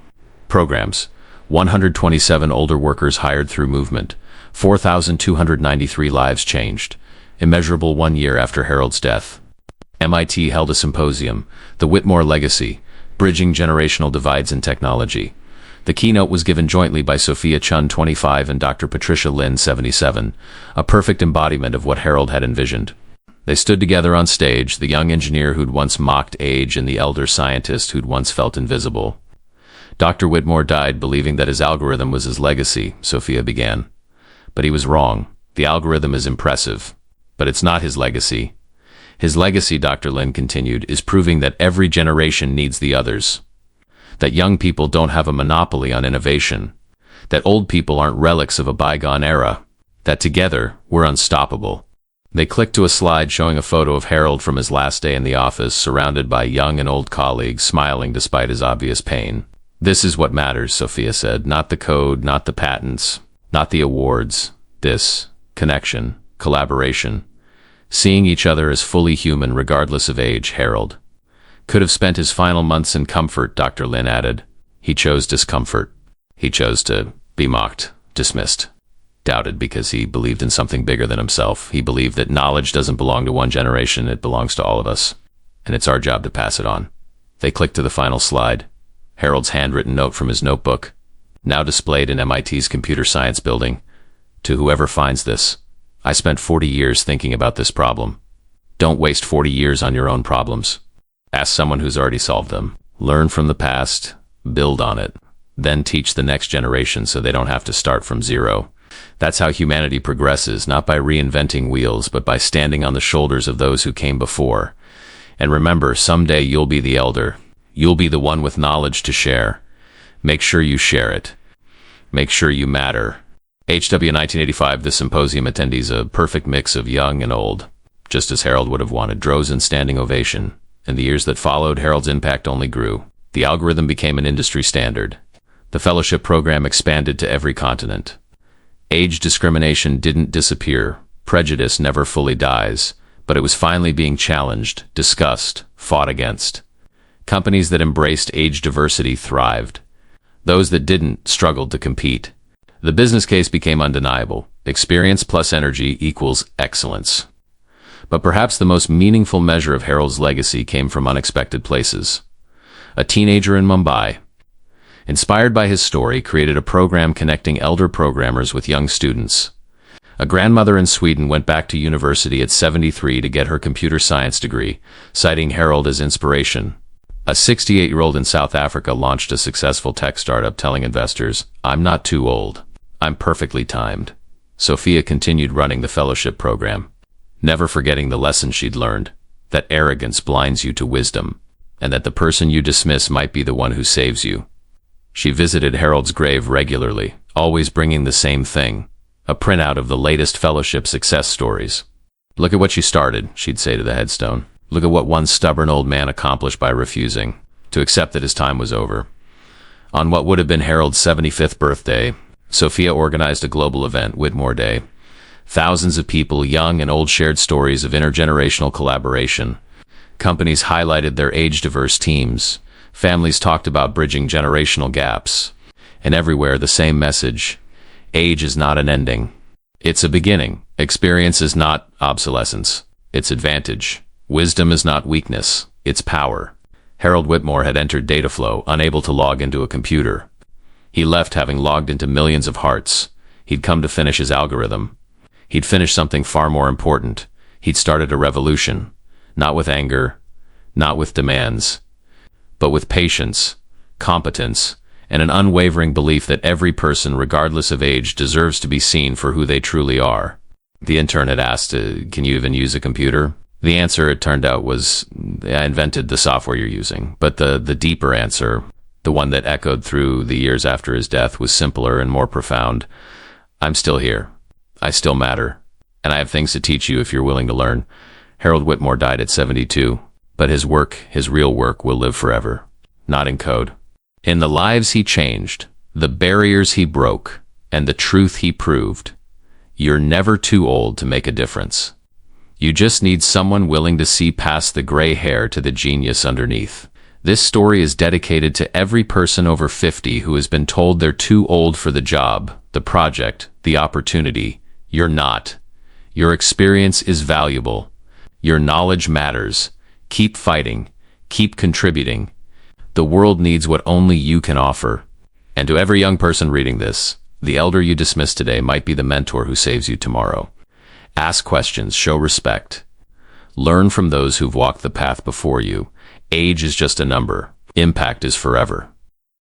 programs. 127 older workers hired through movement. 4,293 lives changed. Immeasurable 1 year after Harold's death. MIT held a symposium, The Whitmore Legacy, Bridging Generational Divides in Technology. The keynote was given jointly by Sophia Chun, 25, and Dr. Patricia Lin, 77, a perfect embodiment of what Harold had envisioned. They stood together on stage, the young engineer who'd once mocked age and the elder scientist who'd once felt invisible. Dr. Whitmore died believing that his algorithm was his legacy, Sophia began. But he was wrong. The algorithm is impressive, but it's not his legacy. His legacy, Dr. Lin continued, is proving that every generation needs the others. That young people don't have a monopoly on innovation. that old people aren't relics of a bygone era, that together we're unstoppable. They clicked to a slide showing a photo of Harold from his last day in the office, surrounded by young and old colleagues, smiling despite his obvious pain. "This is what matters," Sophia said. "Not the code, not the patents, not the awards. This connection, collaboration, seeing each other as fully human regardless of age." Harold could have spent his final months in comfort, Dr. Lin added. He chose discomfort. He chose to be mocked, dismissed, doubted, because he believed in something bigger than himself. He believed that knowledge doesn't belong to one generation, it belongs to all of us, and it's our job to pass it on. They clicked to the final slide. Harold's handwritten note from his notebook, now displayed in MIT's computer science building. "To whoever finds this, I spent 40 years thinking about this problem. Don't waste 40 years on your own problems. Ask someone who's already solved them. Learn from the past, build on it, then teach the next generation so they don't have to start from zero." That's how humanity progresses, not by reinventing wheels, but by standing on the shoulders of those who came before. And remember, someday you'll be the elder. You'll be the one with knowledge to share. Make sure you share it. Make sure you matter. HW 1985, the symposium attendees, a perfect mix of young and old, just as Harold would have wanted. Drozen standing ovation. In the years that followed, Harold's impact only grew. The algorithm became an industry standard. The fellowship program expanded to every continent. Age discrimination didn't disappear. Prejudice never fully dies, but it was finally being challenged, discussed, fought against. Companies that embraced age diversity thrived. Those that didn't struggled to compete. The business case became undeniable. Experience plus energy equals excellence. But perhaps the most meaningful measure of Harold's legacy came from unexpected places. A teenager in Mumbai, inspired by his story, created a program connecting elder programmers with young students. A grandmother in Sweden went back to university at 73 to get her computer science degree, citing Harold as inspiration. A 68-year-old in South Africa launched a successful tech startup telling investors, "I'm not too old. I'm perfectly timed." Sophia continued running the fellowship program, never forgetting the lesson she'd learned, that arrogance blinds you to wisdom, and that the person you dismiss might be the one who saves you. She visited Harold's grave regularly, always bringing the same thing, a printout of the latest fellowship success stories. "Look at what you started," she'd say to the headstone. "Look at what one stubborn old man accomplished by refusing to accept that his time was over." On what would have been Harold's 75th birthday, Sophia organized a global event, Whitmore Day. Thousands of people, young and old, shared stories of intergenerational collaboration. Companies highlighted their age-diverse teams. Families talked about bridging generational gaps. And everywhere, the same message: age is not an ending. It's a beginning. Experience is not obsolescence. It's advantage. Wisdom is not weakness. It's power. Harold Whitmore had entered Dataflow, unable to log into a computer. He left having logged into millions of hearts. He'd come to finish his algorithm. He'd finished something far more important. He'd started a revolution. Not with anger, not with demands, but with patience, competence, and an unwavering belief that every person, regardless of age, deserves to be seen for who they truly are. The intern had asked, "Can you even use a computer?" The answer, it turned out, was, "I invented the software you're using." But the deeper answer, the one that echoed through the years after his death, was simpler and more profound. "I'm still here. I still matter. And I have things to teach you if you're willing to learn." Harold Whitmore died at 72. But his work, his real work, will live forever. Not in code. In the lives he changed, the barriers he broke, and the truth he proved. You're never too old to make a difference. You just need someone willing to see past the gray hair to the genius underneath. This story is dedicated to every person over 50 who has been told they're too old for the job, the project, the opportunity. You're not. Your experience is valuable. Your knowledge matters. Keep fighting. Keep contributing. The world needs what only you can offer. And to every young person reading this, the elder you dismiss today might be the mentor who saves you tomorrow. Ask questions, show respect. Learn from those who've walked the path before you. Age is just a number. Impact is forever.